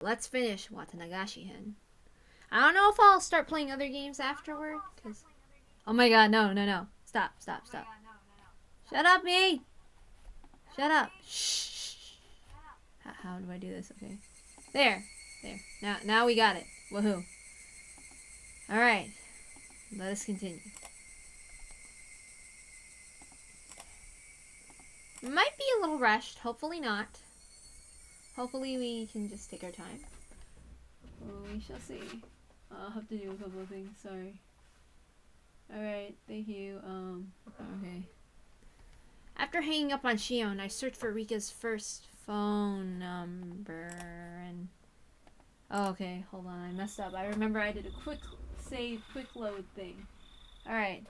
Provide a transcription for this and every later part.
Let's finish Watanagashi Hen. I don't know if I'll start playing other games afterward, cause... Oh my god, no. Stop. Shut up, me! Shut up. Shh. How do I do this? Okay. There. Now we got it. Woohoo. Alright. Let us continue. Might be a little rushed. Hopefully not. Hopefully we can just take our time. Well, we shall see. I'll have to do a couple of things. Sorry. Alright, thank you. Okay. After hanging up on Shion, I searched for Rika's first phone number and... Oh, okay. Hold on. I messed up. I remember I did a quick save, quick load thing. Alright.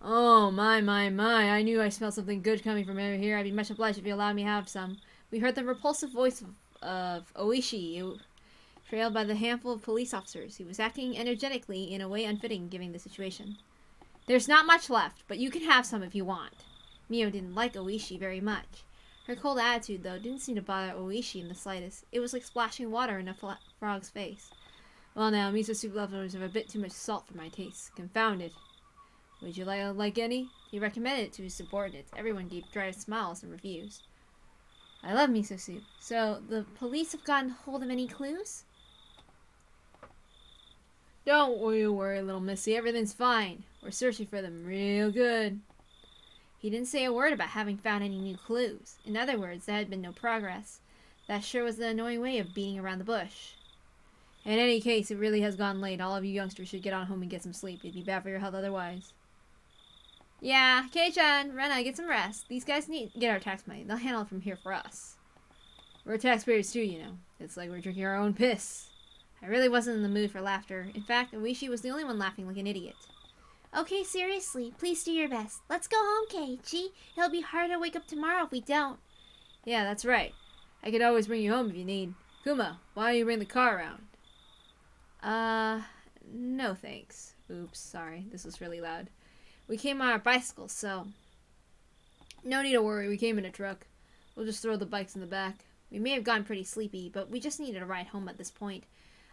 Oh, my. I knew I smelled something good coming from over here. I'd be much obliged if you allowed me to have some. We heard the repulsive voice of Oishi, trailed by the handful of police officers. He was acting energetically in a way unfitting given the situation. There's not much left, but you can have some if you want. Mio didn't like Oishi very much. Her cold attitude, though, didn't seem to bother Oishi in the slightest. It was like splashing water in a frog's face. Well now, miso soup leftovers have a bit too much salt for my taste. Confounded. Would you like any? He recommended it to his subordinates. Everyone gave dry smiles and reviews. I love miso soup. So, the police have gotten hold of any clues? Don't you worry, little missy. Everything's fine. We're searching for them real good. He didn't say a word about having found any new clues. In other words, there had been no progress. That sure was the annoying way of beating around the bush. In any case, it really has gone late. All of you youngsters should get on home and get some sleep. It'd be bad for your health otherwise. Yeah, Kei-chan, Rena, get some rest. These guys need to get our tax money. They'll handle it from here for us. We're taxpayers too, you know. It's like we're drinking our own piss. I really wasn't in the mood for laughter. In fact, Oishi was the only one laughing like an idiot. Okay, seriously, please do your best. Let's go home, Keiichi. It'll be hard to wake up tomorrow if we don't. Yeah, that's right. I could always bring you home if you need. Kuma, why don't you bring the car around? No thanks. Oops, sorry. This was really loud. We came on our bicycles, so... No need to worry, we came in a truck. We'll just throw the bikes in the back. We may have gotten pretty sleepy, but we just needed a ride home at this point.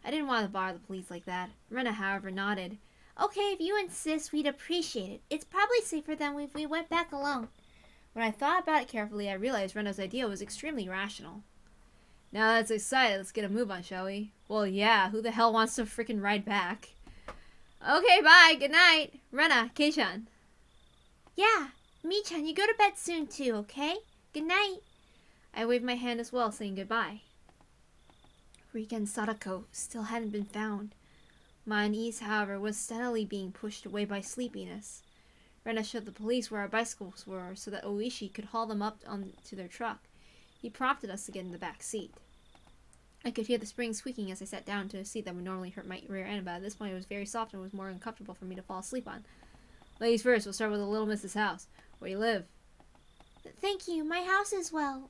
I didn't want to bother the police like that. Rena, however, nodded. Okay, if you insist, we'd appreciate it. It's probably safer than if we went back alone. When I thought about it carefully, I realized Rena's idea was extremely rational. Now that's excited, let's get a move on, shall we? Well, yeah, who the hell wants to frickin' ride back? Okay, bye, good night. Rena, Kei-chan. Yeah, Mi-chan, you go to bed soon too, okay? Good night. I waved my hand as well, saying goodbye. Rika and Sadako still hadn't been found. My unease, however, was steadily being pushed away by sleepiness. Rena showed the police where our bicycles were so that Oishi could haul them up onto their truck. He prompted us to get in the back seat. I could hear the springs squeaking as I sat down to a seat that would normally hurt my rear end, but at this point it was very soft and was more uncomfortable for me to fall asleep on. Ladies first, we'll start with the little Mrs. house. Where you live? Thank you, my house as well.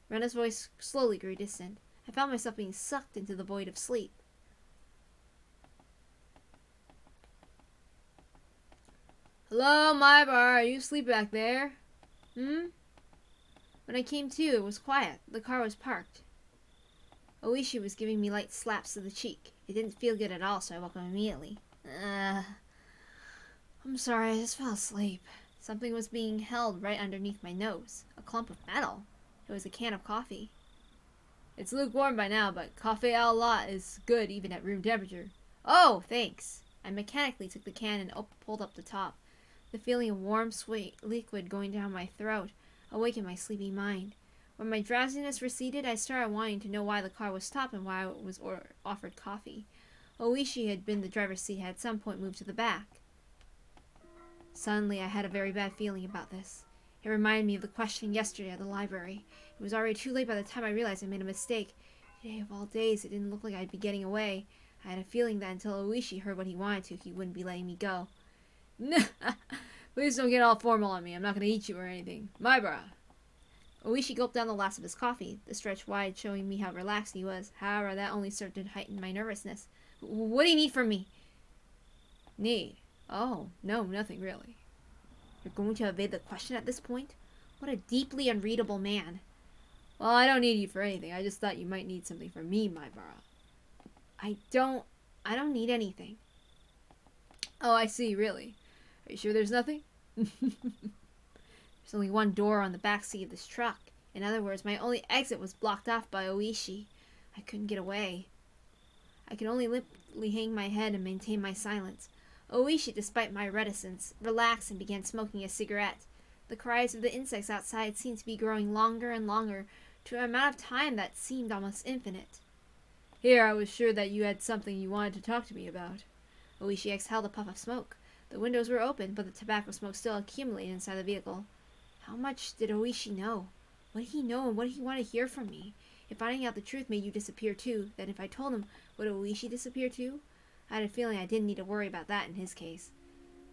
Rena's voice slowly grew distant. I found myself being sucked into the void of sleep. Hello, my bar. Are you asleep back there? When I came to, it was quiet. The car was parked. Oishi was giving me light slaps to the cheek. It didn't feel good at all, so I woke up immediately. I'm sorry, I just fell asleep. Something was being held right underneath my nose. A clump of metal. It was a can of coffee. It's lukewarm by now, but coffee a la is good even at room temperature. Oh, thanks. I mechanically took the can and pulled up the top. The feeling of warm, sweet liquid going down my throat awakened my sleepy mind. When my drowsiness receded, I started wanting to know why the car was stopped and why I was offered coffee. Oishi had been the driver's seat, had at some point moved to the back. Suddenly, I had a very bad feeling about this. It reminded me of the questioning yesterday at the library. It was already too late by the time I realized I made a mistake. Today of all days, it didn't look like I'd be getting away. I had a feeling that until Oishi heard what he wanted to, he wouldn't be letting me go. Please don't get all formal on me. I'm not going to eat you or anything. My bra. Oishi gulped down the last of his coffee, the stretch wide, showing me how relaxed he was. However, that only served to heighten my nervousness. What do you need from me? Need? Oh, no, nothing really. You're going to evade the question at this point? What a deeply unreadable man. Well, I don't need you for anything. I just thought you might need something from me, Maibara. I don't need anything. Oh, I see, really. Are you sure there's nothing? There's only one door on the back seat of this truck. In other words, my only exit was blocked off by Oishi. I couldn't get away. I could only limply hang my head and maintain my silence. Oishi, despite my reticence, relaxed and began smoking a cigarette. The cries of the insects outside seemed to be growing longer and longer, to an amount of time that seemed almost infinite. Here, I was sure that you had something you wanted to talk to me about. Oishi exhaled a puff of smoke. The windows were open, but the tobacco smoke still accumulated inside the vehicle. How much did Oishi know? What did he know, and what did he want to hear from me? If finding out the truth made you disappear too, then if I told him, would Oishi disappear too? I had a feeling I didn't need to worry about that in his case.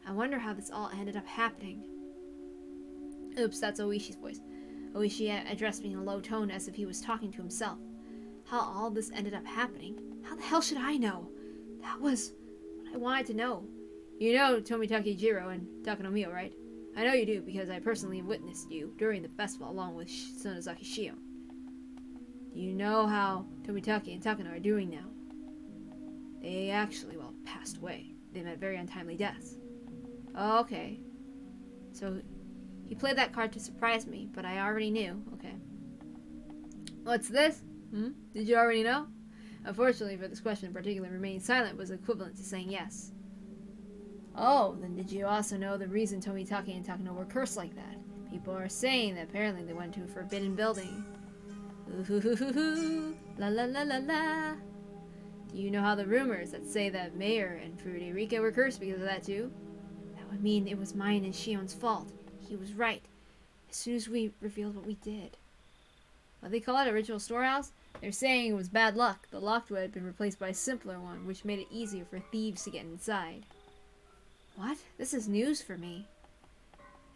I wonder how this all ended up happening. Oops, that's Oishi's voice. Oishi addressed me in a low tone as if he was talking to himself. How all this ended up happening? How the hell should I know? That was what I wanted to know. You know Tomitake Jiro and Takanomiya, right? I know you do because I personally witnessed you during the festival along with Sonozaki Shion. Do you know how Tomitake and Takano are doing now? They actually, passed away. They met very untimely deaths. Oh, okay. So, he played that card to surprise me, but I already knew. Okay. What's this? Did you already know? Unfortunately for this question in particular, remaining silent was equivalent to saying yes. Oh, then did you also know the reason Tomitake and Takano were cursed like that? People are saying that apparently they went to a forbidden building. Ooh, la la la la la. Do you know how the rumors that say that Mayor and Frederica were cursed because of that too? That would mean it was mine and Shion's fault. He was right. As soon as we revealed what we did. What they call it, a ritual storehouse? They're saying it was bad luck. The locked wood had been replaced by a simpler one, which made it easier for thieves to get inside. What? This is news for me.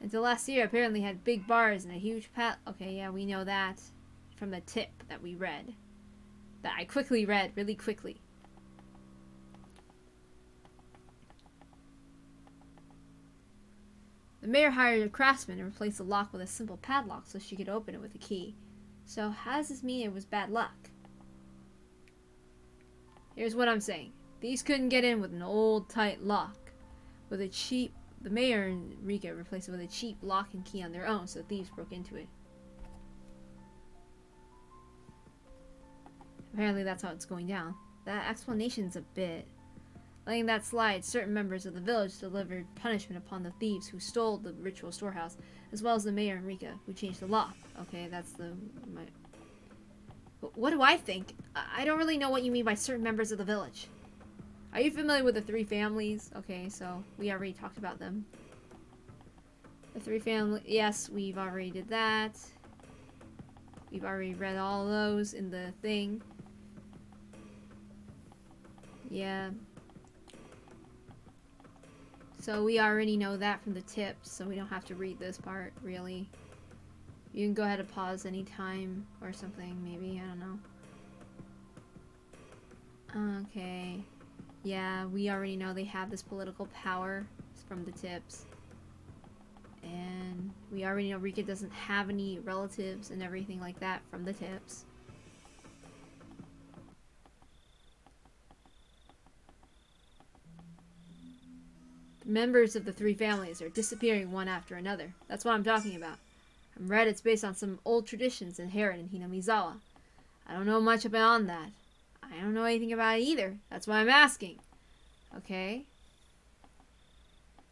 Until last year, apparently had big bars and a huge Okay, yeah, we know that from the tip that we read. That I quickly read, really quickly. The mayor hired a craftsman and replaced the lock with a simple padlock so she could open it with a key. So how does this mean it was bad luck? Here's what I'm saying. These couldn't get in with an old, tight lock. The mayor and Rika replaced it with a cheap lock and key on their own, so thieves broke into it. Apparently that's how it's going down. That explanation's a bit... Letting that slide, certain members of the village delivered punishment upon the thieves who stole the ritual storehouse, as well as the mayor and Rika, who changed the lock. Okay, that's What do I think? I don't really know what you mean by certain members of the village. Are you familiar with the three families? Okay, so we already talked about them. The three families... Yes, we've already did that. We've already read all those in the thing. Yeah. So we already know that from the tips, so we don't have to read this part, really. You can go ahead and pause anytime or something, maybe, I don't know. Okay. Yeah, we already know they have this political power from the tips. And we already know Rika doesn't have any relatives and everything like that from the tips. The members of the three families are disappearing one after another. That's what I'm talking about. I'm read it's based on some old traditions inherited in Hinamizawa. I don't know much beyond that. I don't know anything about it either. That's why I'm asking. Okay?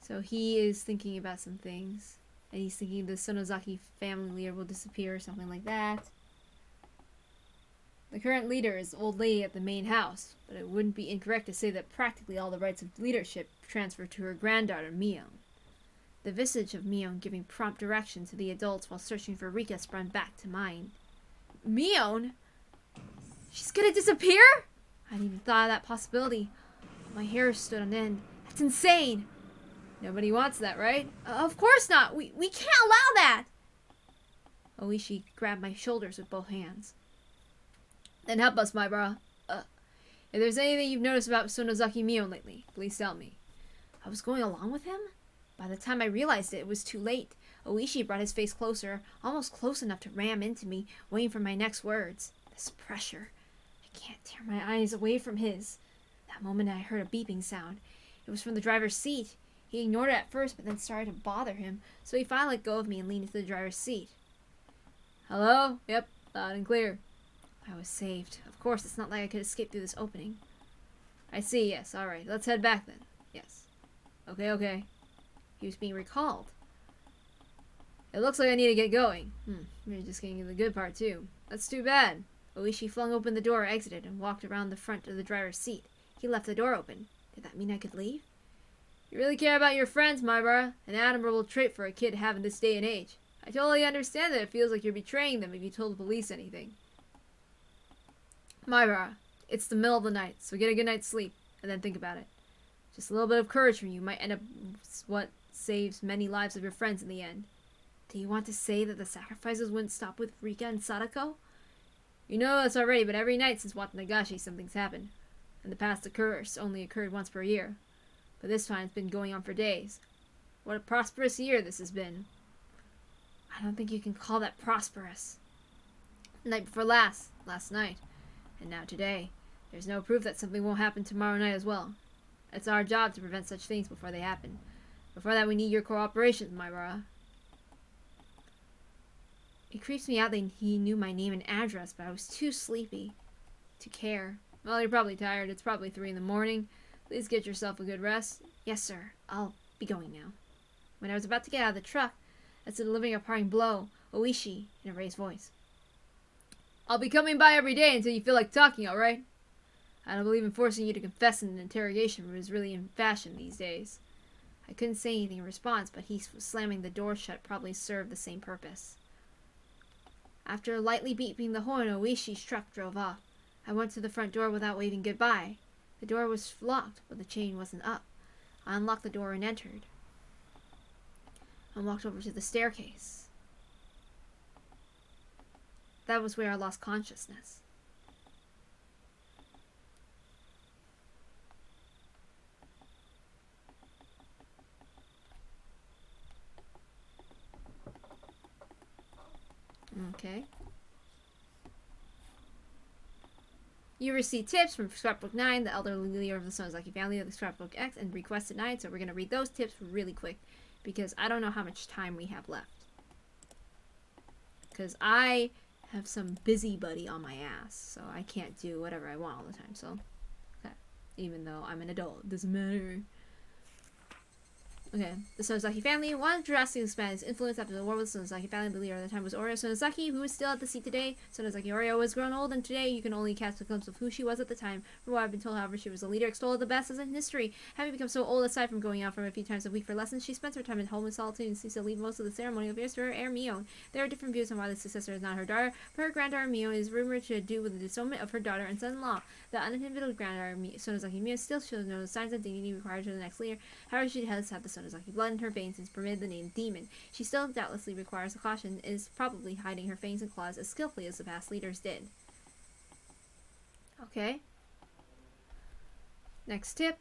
So he is thinking about some things. And he's thinking the Sonozaki family leader will disappear or something like that. The current leader is the old lady at the main house, but it wouldn't be incorrect to say that practically all the rights of leadership transferred to her granddaughter, Mion. The visage of Mion giving prompt direction to the adults while searching for Rika sprung back to mind. Mion? She's gonna disappear? I hadn't even thought of that possibility. My hair stood on end. That's insane! Nobody wants that, right? Of course not! We can't allow that! Oishi grabbed my shoulders with both hands. Then help us, Maibara. If there's anything you've noticed about Sonozaki Mion lately, please tell me. I was going along with him? By the time I realized it, it was too late. Oishi brought his face closer, almost close enough to ram into me, waiting for my next words. This pressure. I can't tear my eyes away from his. That moment I heard a beeping sound. It was from the driver's seat. He ignored it at first, but then started to bother him, so he finally let go of me and leaned into the driver's seat. Hello? Yep, loud and clear. I was saved. Of course, it's not like I could escape through this opening. I see, yes, alright. Let's head back then. Yes. Okay. He was being recalled. It looks like I need to get going. You're just getting to the good part, too. That's too bad. Oishi flung open the door, exited, and walked around the front of the driver's seat. He left the door open. Did that mean I could leave? You really care about your friends, Maibara. An admirable trait for a kid to have in this day and age. I totally understand that it feels like you're betraying them if you told the police anything. Maibara, it's the middle of the night, so get a good night's sleep, and then think about it. Just a little bit of courage from you might end up what saves many lives of your friends in the end. Do you want to say that the sacrifices wouldn't stop with Rika and Sadako? You know this already, but every night since Watanagashi something's happened. In the past, the curse only occurred once per year. But this time it's been going on for days. What a prosperous year this has been. I don't think you can call that prosperous. The night before last night, and now today. There's no proof that something won't happen tomorrow night as well. It's our job to prevent such things before they happen. Before that, we need your cooperation, Maibara. It creeps me out that he knew my name and address, but I was too sleepy to care. Well, you're probably tired. It's probably 3 in the morning. Please get yourself a good rest. Yes, sir. I'll be going now. When I was about to get out of the truck, as to delivering a parting blow, Oishi, in a raised voice. I'll be coming by every day until you feel like talking, alright? I don't believe in forcing you to confess in an interrogation room is really in fashion these days. I couldn't say anything in response, but he slamming the door shut probably served the same purpose. After lightly beeping the horn, Oishi's truck drove off. I went to the front door without waving goodbye. The door was locked, but the chain wasn't up. I unlocked the door and entered. I walked over to the staircase. That was where I lost consciousness. Okay. You received tips from Scrapbook 9, the elderly leader of the Sonozaki family of the Scrapbook X, and requested 9, so we're going to read those tips really quick, because I don't know how much time we have left. Because I have some busybody on my ass, so I can't do whatever I want all the time, so, okay. Even though I'm an adult, it doesn't matter. Okay, the Sonozaki family wanted to drastically expand its influence after the war with the Sonozaki family. The leader at the time was Oreo Sonozaki, who is still at the seat today. Sonozaki Oreo has grown old, and today you can only catch a glimpse of who she was at the time. From what I've been told, however, she was a leader extolled the best as in history. Having become so old, aside from going out from a few times a week for lessons, she spends her time at home in solitude and seems to leave most of the ceremonial affairs to her heir Mio. There are different views on why the successor is not her daughter, but her granddaughter Mio is rumored to do with the disownment of her daughter and son-in-law. The uninhibited granddaughter Sonozaki Mio still shows no signs of dignity required to the next leader. However, she has had the Sonozaki blood in her veins and is permitted the name Demon. She still doubtlessly requires a caution and is probably hiding her fangs and claws as skillfully as the past leaders did. Okay. Next tip.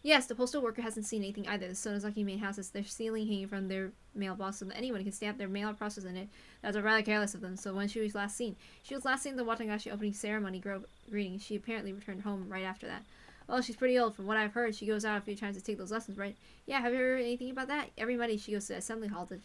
Yes, the postal worker hasn't seen anything either. The Sonozaki main house has their ceiling hanging from their mailbox so that anyone can stamp their mail or process in it. That's rather careless of them. So when she was last seen? She was last seen at the Watanagashi opening ceremony greeting. She apparently returned home right after that. Well, she's pretty old. From what I've heard, she goes out a few times to take those lessons, right? Yeah, have you heard anything about that? Every Monday she goes to the assembly hall to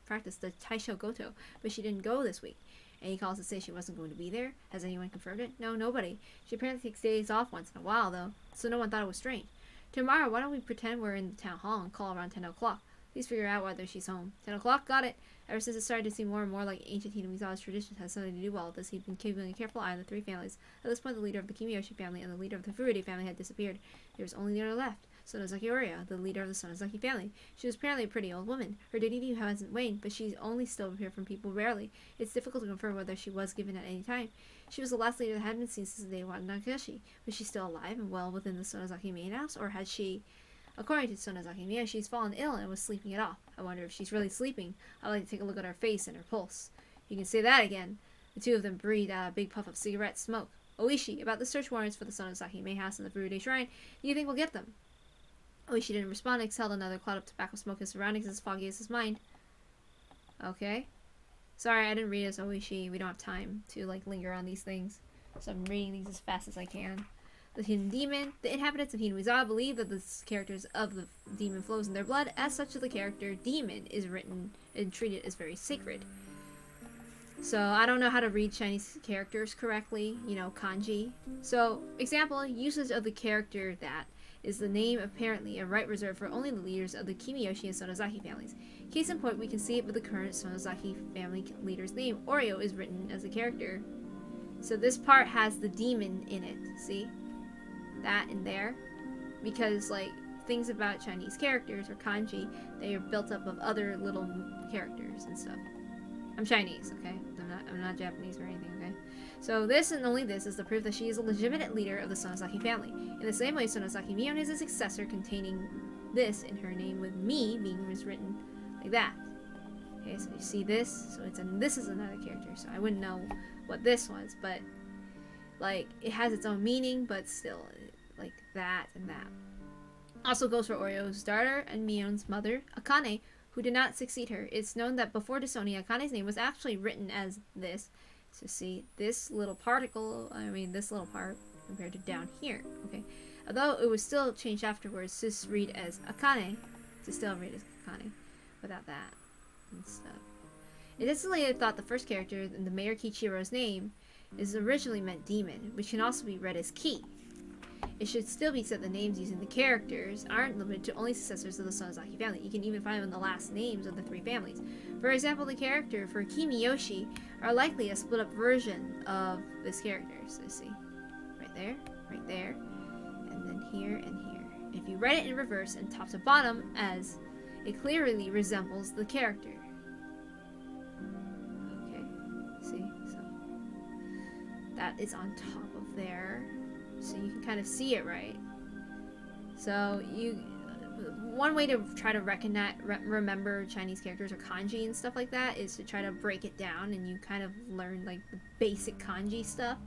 practice the Taisho Goto, but she didn't go this week. Any calls to say she wasn't going to be there? Has anyone confirmed it? No, nobody. She apparently takes days off once in a while, though, so no one thought it was strange. Tomorrow, why don't we pretend we're in the town hall and call around 10 o'clock? Please figure out whether she's home. 10 o'clock? Got it. Ever since it started to seem more and more like ancient Hinamizawa's traditions has something to do with all this, he'd been keeping a careful eye on the 3 families. At this point, the leader of the Kimiyoshi family and the leader of the Furude family had disappeared. There was only the other left, Sonozaki Oria, the leader of the Sonozaki family. She was apparently a pretty old woman. Her dignity hasn't waned, but she's only still heard from people rarely. It's difficult to confirm whether she was given at any time. She was the last leader that hadn't been seen since the day of Watanagashi. Was she still alive and well within the Sonozaki main house, or had she... According to Sonozaki Mia, she's fallen ill and was sleeping it off. I wonder if she's really sleeping. I'd like to take a look at her face and her pulse. You can say that again. The two of them breathed out a big puff of cigarette smoke. Oishi, about the search warrants for the Sonozaki May House and the Furude Shrine, do you think we'll get them? Oishi didn't respond, exhaled another cloud of tobacco smoke. His surroundings as foggy as his mind. Okay. Sorry, I didn't read as Oishi. We don't have time to like linger on these things. So I'm reading these as fast as I can. The hidden demon. The inhabitants of Hinamizawa believe that the characters of the demon flows in their blood. As such, the character demon is written and treated as very sacred. So I don't know how to read Chinese characters correctly, you know, kanji. So, example, usage of the character that is the name apparently a right reserved for only the leaders of the Kimiyoshi and Sonozaki families. Case in point, we can see it with the current Sonozaki family leader's name. Oreo is written as a character. So this part has the demon in it, see? That in there. Because, like, things about Chinese characters or kanji, they are built up of other little characters and stuff. I'm Chinese, okay? I'm not Japanese or anything, okay? So this and only this is the proof that she is a legitimate leader of the Sonozaki family. In the same way, Sonozaki Mion is a successor containing this in her name, with me being written like that. Okay, so you see this? So this is another character, so I wouldn't know what this was, but like it has its own meaning, but still like that and that. Also goes for Oreo's daughter and Mion's mother, Akane, who did not succeed her. It's known that before disowning, Akane's name was actually written as this. So see, this little particle, this little part compared to down here, okay? Although it was still changed afterwards to read as Akane, to still read as Akane, without that and stuff. It is later thought the first character in the Mayor Kichiro's name is originally meant demon, which can also be read as Ki. It should still be said the names using the characters aren't limited to only successors of the Sonozaki family. You can even find them in the last names of the three families. For example, the character for Kimiyoshi are likely a split up version of this character. So see, right there, and then here and here. If you read it in reverse and top to bottom, as it clearly resembles the character. Okay, see, so that is on top of there. So you can kind of see it, right? So one way to try to remember Chinese characters or kanji and stuff like that is to try to break it down, and you kind of learn like the basic kanji stuff,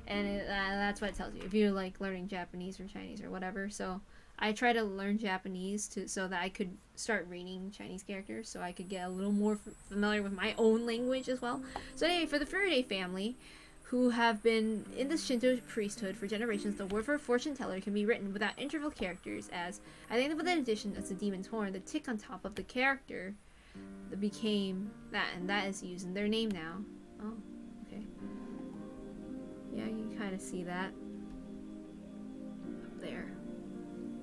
and that's what it tells you if you're like learning Japanese or Chinese or whatever. So I try to learn Japanese so that I could start reading Chinese characters, so I could get a little more familiar with my own language as well. So anyway, for the Furude family, who have been in the Shinto priesthood for generations, the word for fortune teller can be written without interval characters as, I think with an addition as the demon's horn, the tick on top of the character that became that, and that is used in their name now. Oh, okay. Yeah, you can kind of see that up there.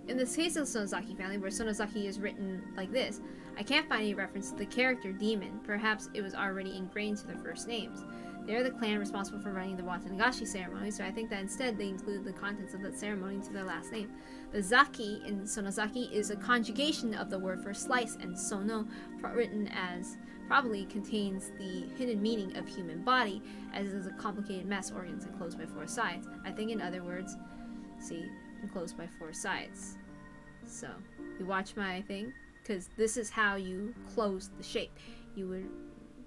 In this case of the Sonozaki family, where Sonozaki is written like this, I can't find any reference to the character demon. Perhaps it was already ingrained to their first names. They are the clan responsible for running the Watanagashi ceremony, so I think that instead they include the contents of that ceremony to their last name. The Zaki in Sonozaki is a conjugation of the word for slice, and Sono, written as, probably contains the hidden meaning of human body, as it is a complicated mess, organs enclosed by four sides. I think in other words, see, enclosed by four sides. So, you watch my thing, because this is how you close the shape.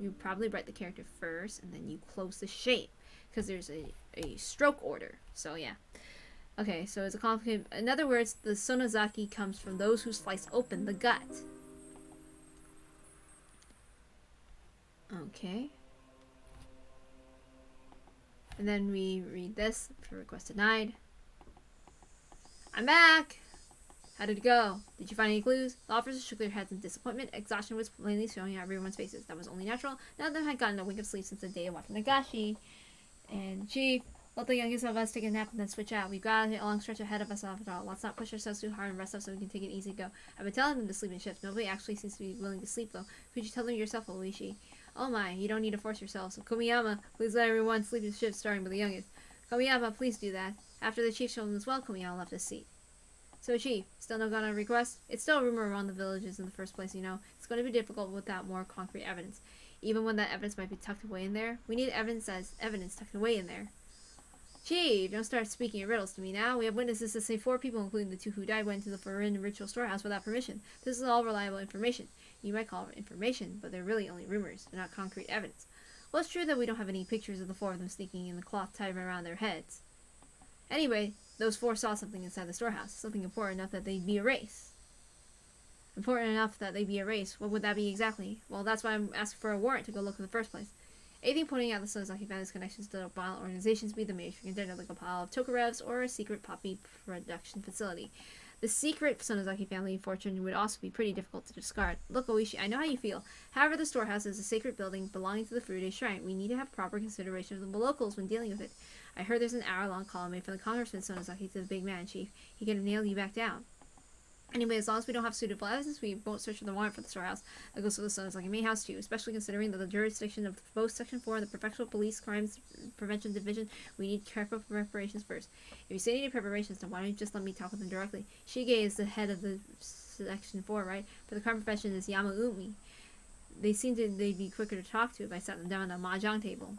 You probably write the character first, and then you close the shape, because there's a stroke order. So yeah. Okay, so it's a complicated. In other words, the Sonozaki comes from those who slice open the gut. Okay. And then we read this for request denied. I'm back! How did it go? Did you find any clues? The officers shook their heads in disappointment. Exhaustion was plainly showing on everyone's faces. That was only natural. None of them had gotten a wink of sleep since the day of Watanagashi. And Chief, let the youngest of us take a nap and then switch out. We've got a long stretch ahead of us after all. Let's not push ourselves too hard and rest up so we can take it easy. Go. I've been telling them to sleep in shifts. Nobody actually seems to be willing to sleep though. Could you tell them yourself, Oishi? Oh my, you don't need to force yourself. So Komiyama, please let everyone sleep in shifts starting with the youngest. Komiyama, please do that. After the chief showed them as well, Komiyama left his seat. So, Chief, still no gun on request? It's still a rumor around the villages in the first place, you know. It's going to be difficult without more concrete evidence. Even when that evidence might be tucked away in there. We need evidence as evidence tucked away in there. Chief, don't start speaking in riddles to me now. We have witnesses that say 4 people, including the 2 who died, went to the foreign ritual storehouse without permission. This is all reliable information. You might call it information, but they're really only rumors. They're not concrete evidence. Well, it's true that we don't have any pictures of the 4 of them sneaking in the cloth tied around their heads. Anyway, those 4 saw something inside the storehouse, something important enough that they'd be erased. Important enough that they be erased. What would that be exactly? Well, that's why I'm asking for a warrant to go look in the first place. Anything pointing out the Sonozaki family's connections to violent organizations be the major contender, like a pile of Tokarevs or a secret poppy production facility. The secret Sonozaki family fortune would also be pretty difficult to discard. Look, Oishi, I know how you feel. However, the storehouse is a sacred building belonging to the Furude Shrine. We need to have proper consideration of the locals when dealing with it. I heard there's an hour-long call made from the Congressman Sonozaki to the big man, Chief. He can nail you back down. Anyway, as long as we don't have suitable evidence, we won't search for the warrant for the storehouse. That goes for the Sonozaki main house too, especially considering that the jurisdiction of both Section 4 and the Prefectural Police Crimes Prevention Division, we need careful preparations first. If you say you need preparations, then why don't you just let me talk with them directly? Shige is the head of the Section 4, right? But the crime profession is Yamaumi. They'd be quicker to talk to if I sat them down at a mahjong table.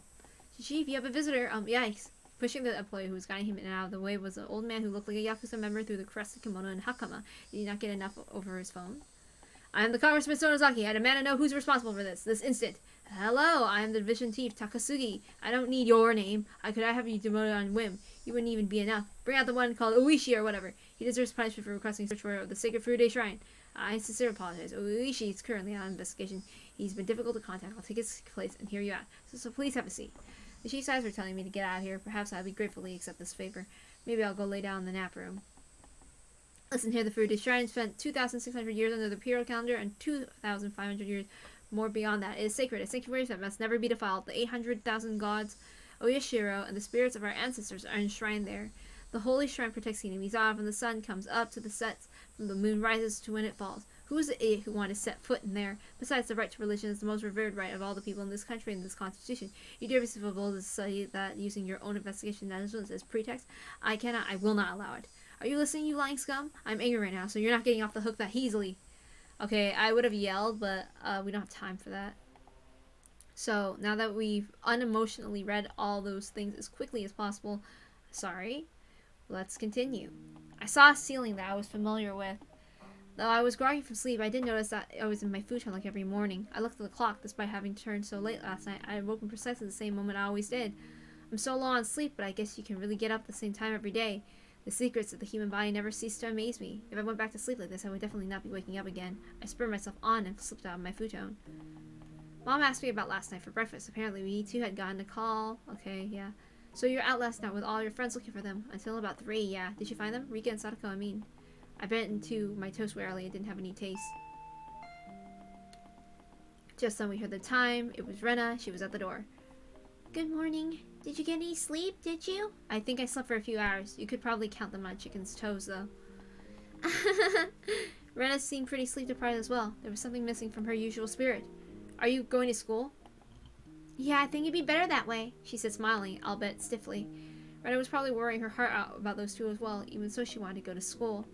Chief, you have a visitor. Yikes. Pushing the employee who was guiding him in and out of the way was an old man who looked like a Yakuza member through the crested kimono and hakama. Did he not get enough over his phone? I am the Congressman Sonozaki. I demand to know who's responsible for this instant. Hello, I am the division chief, Takasugi. I don't need your name. I have you demoted on whim. You wouldn't even be enough. Bring out the one called Oishi or whatever. He deserves punishment for requesting search warrant of the sacred Furude Shrine. I sincerely apologize. Oishi is currently on investigation. He's been difficult to contact. I'll take his place and hear you out. So please have a seat. The chief's eyes were telling me to get out of here. Perhaps I'll be gratefully accept this favor. Maybe I'll go lay down in the nap room. Listen here, the Furude Shrine spent 2,600 years under the imperial calendar and 2,500 years more beyond that. It is sacred, a sanctuary that must never be defiled. The 800,000 gods, Oyashiro, and the spirits of our ancestors are enshrined there. The holy shrine protects the enemies off, and the sun comes up to the sets, from the moon rises to when it falls. Who is the idiot who wanted to set foot in there? Besides, the right to religion is the most revered right of all the people in this country and this constitution. You dare be so bold to say that using your own investigation negligence as pretext? I will not allow it. Are you listening, you lying scum? I'm angry right now, so you're not getting off the hook that easily. Okay, I would have yelled, but we don't have time for that. So, now that we've unemotionally read all those things as quickly as possible, let's continue. I saw a ceiling that I was familiar with. Though I was groggy from sleep, I did notice that I was in my futon like every morning. I looked at the clock. Despite having turned so late last night, I had woken precisely the same moment I always did. I'm so low on sleep, but I guess you can really get up at the same time every day. The secrets of the human body never cease to amaze me. If I went back to sleep like this, I would definitely not be waking up again. I spurred myself on and slipped out of my futon. Mom asked me about last night for breakfast. Apparently, we too had gotten a call. Okay, yeah. So you're out last night with all your friends looking for them. Until about 3, yeah. Did you find them? Rika and Sadako, I mean. I bit into my toast warily. It didn't have any taste. Just then we heard the time. It was Rena. She was at the door. Good morning. Did you get any sleep, did you? I think I slept for a few hours. You could probably count them on chicken's toes, though. Rena seemed pretty sleep deprived as well. There was something missing from her usual spirit. Are you going to school? Yeah, I think it'd be better that way, she said, smiling, albeit stiffly. Rena was probably worrying her heart out about those two as well. Even so, she wanted to go to school.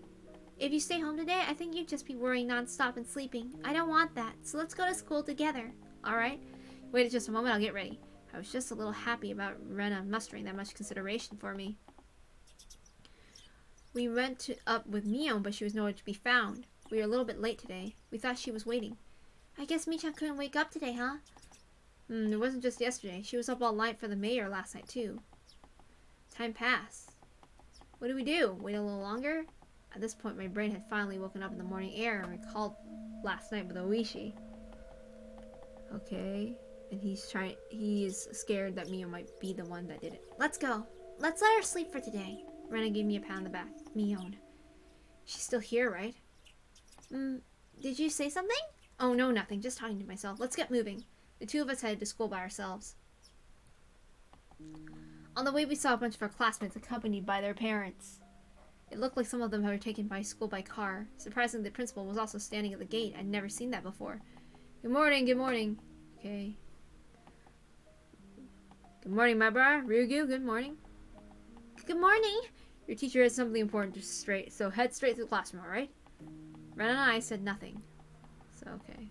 If you stay home today, I think you'd just be worrying non-stop and sleeping. I don't want that, so let's go to school together. Alright? Wait just a moment, I'll get ready. I was just a little happy about Rena mustering that much consideration for me. We went up with Mion, but she was nowhere to be found. We were a little bit late today. We thought she was waiting. I guess Michan couldn't wake up today, huh? It wasn't just yesterday. She was up all night for the mayor last night, too. Time passed. What do we do? Wait a little longer? At this point, my brain had finally woken up in the morning air and recalled last night with Oishi. Okay. And he is scared that Mio might be the one that did it. Let's go. Let's let her sleep for today. Rena gave me a pat on the back. Mion. She's still here, right? Did you say something? Oh, no, nothing. Just talking to myself. Let's get moving. The two of us headed to school by ourselves. On the way, we saw a bunch of our classmates accompanied by their parents. It looked like some of them were taken by school by car. Surprisingly, the principal was also standing at the gate. I'd never seen that before. Good morning, good morning. Okay. Good morning, my bra. Ryugu, good morning. Good morning. Your teacher has something important to straight, so head straight to the classroom, alright? Ren and I said nothing. So, okay.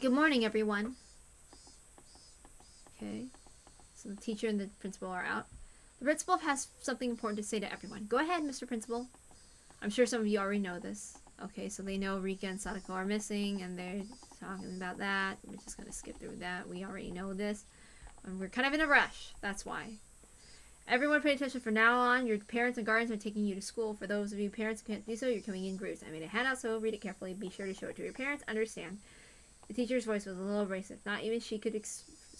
Good morning, everyone. Okay. So the teacher and the principal are out. The principal has something important to say to everyone. Go ahead, Mr. Principal. I'm sure some of you already know this. Okay, so they know Rika and Sadako are missing, and they're talking about that. We're just going to skip through that. We already know this. And we're kind of in a rush. That's why. Everyone pay attention from now on. Your parents and guardians are taking you to school. For those of you parents who can't do so, you're coming in groups. I made a handout, so read it carefully. Be sure to show it to your parents. Understand. The teacher's voice was a little abrasive. Not even she could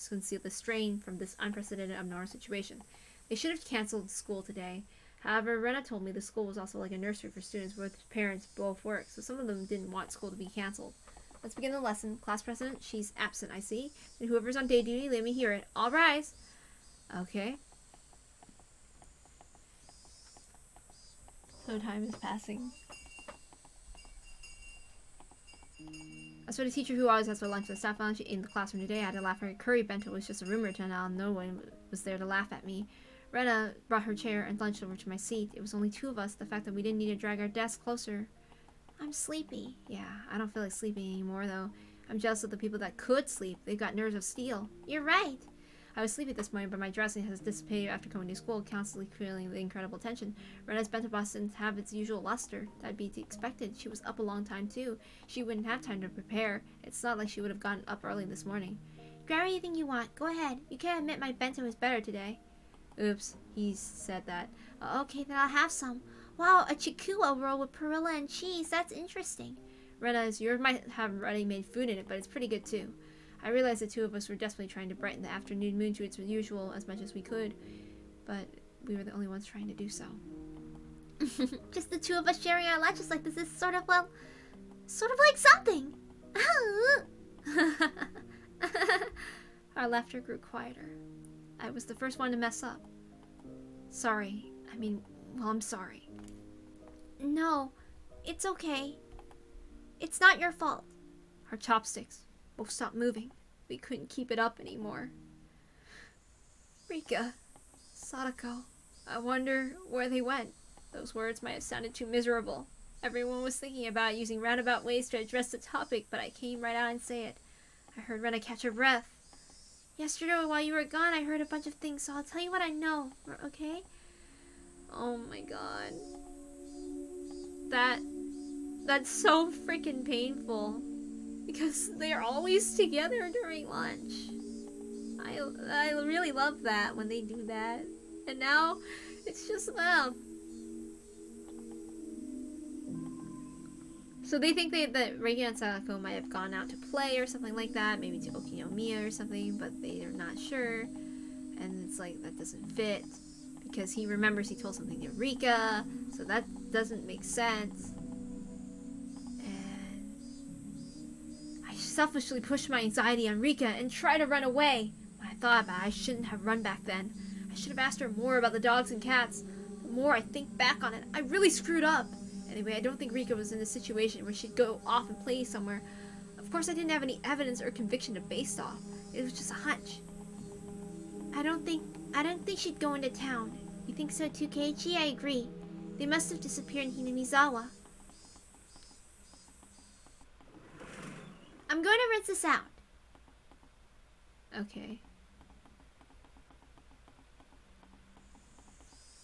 conceal the strain from this unprecedented abnormal situation. They should have canceled school today. However, Rena told me the school was also like a nursery for students with parents both work, so some of them didn't want school to be canceled. Let's begin the lesson. Class president, she's absent, I see. And whoever's on day duty, let me hear it. All rise. Okay. So time is passing. As for the teacher who always has for lunch at the staff lounge in the classroom today, I had to laugh. Her curry bento was just a rumor to now. No one was there to laugh at me. Rena brought her chair and lunch over to my seat. It was only two of us. The fact that we didn't need to drag our desk closer. I'm sleepy. Yeah, I don't feel like sleeping anymore, though. I'm jealous of the people that could sleep. They've got nerves of steel. You're right. I was sleepy this morning, but my dressing has dissipated after coming to school, constantly feeling the incredible tension. Rena's bento box didn't have its usual luster. That'd be expected. She was up a long time, too. She wouldn't have time to prepare. It's not like she would have gotten up early this morning. Grab anything you want. Go ahead. You can't admit my bento is better today. Oops, he said that. Okay, then I'll have some. Wow, a chikuwa roll with perilla and cheese. That's interesting. Rena's, yours might have ready-made food in it, but it's pretty good, too. I realized the two of us were desperately trying to brighten the afternoon mood to its usual as much as we could, but we were the only ones trying to do so. Just the two of us sharing our lunches like this is sort of like something. Our laughter grew quieter. I was the first one to mess up. Sorry. I'm sorry. No, it's okay. It's not your fault. Our chopsticks both stopped moving. We couldn't keep it up anymore. Rika, Sadako, I wonder where they went. Those words might have sounded too miserable. Everyone was thinking about using roundabout ways to address the topic, but I came right out and say it. I heard Rena catch her breath. Yesterday, while you were gone, I heard a bunch of things, so I'll tell you what I know, okay? Oh my god. That's so freaking painful. Because they're always together during lunch. I really love that when they do that. And now, it's just them. So they think that Reiki and Sadako might have gone out to play or something like that. Maybe to Okinomiya or something, but they are not sure. And it's like, that doesn't fit. Because he remembers he told something to Rika. So that doesn't make sense. I selfishly pushed my anxiety on Rika and tried to run away. When I thought about it, I shouldn't have run back then. I should have asked her more about the dogs and cats. The more I think back on it, I really screwed up. Anyway, I don't think Rika was in a situation where she'd go off and play somewhere. Of course, I didn't have any evidence or conviction to base off. It was just a hunch. I don't think she'd go into town. You think so too, Keiichi? I agree. They must have disappeared in Hinamizawa. I'm going to rinse this out. Okay.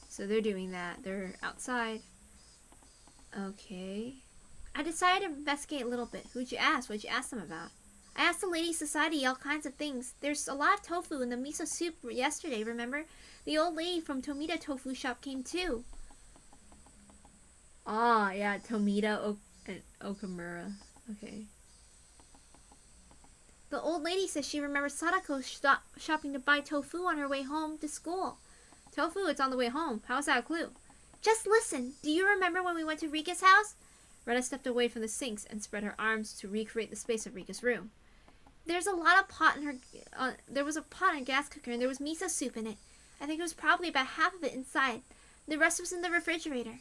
So they're doing that. They're outside. Okay. I decided to investigate a little bit. Who'd you ask? What'd you ask them about? I asked the Lady Society all kinds of things. There's a lot of tofu in the miso soup yesterday, remember? The old lady from Tomita Tofu Shop came too. Ah, yeah, Tomita and Okamura. Okay. The old lady says she remembers Sadako shopping to buy tofu on her way home to school. Tofu, it's on the way home. How's that a clue? Just listen. Do you remember when we went to Rika's house? Rena stepped away from the sinks and spread her arms to recreate the space of Rika's room. There was a pot in her gas cooker and there was miso soup in it. I think it was probably about half of it inside. The rest was in the refrigerator.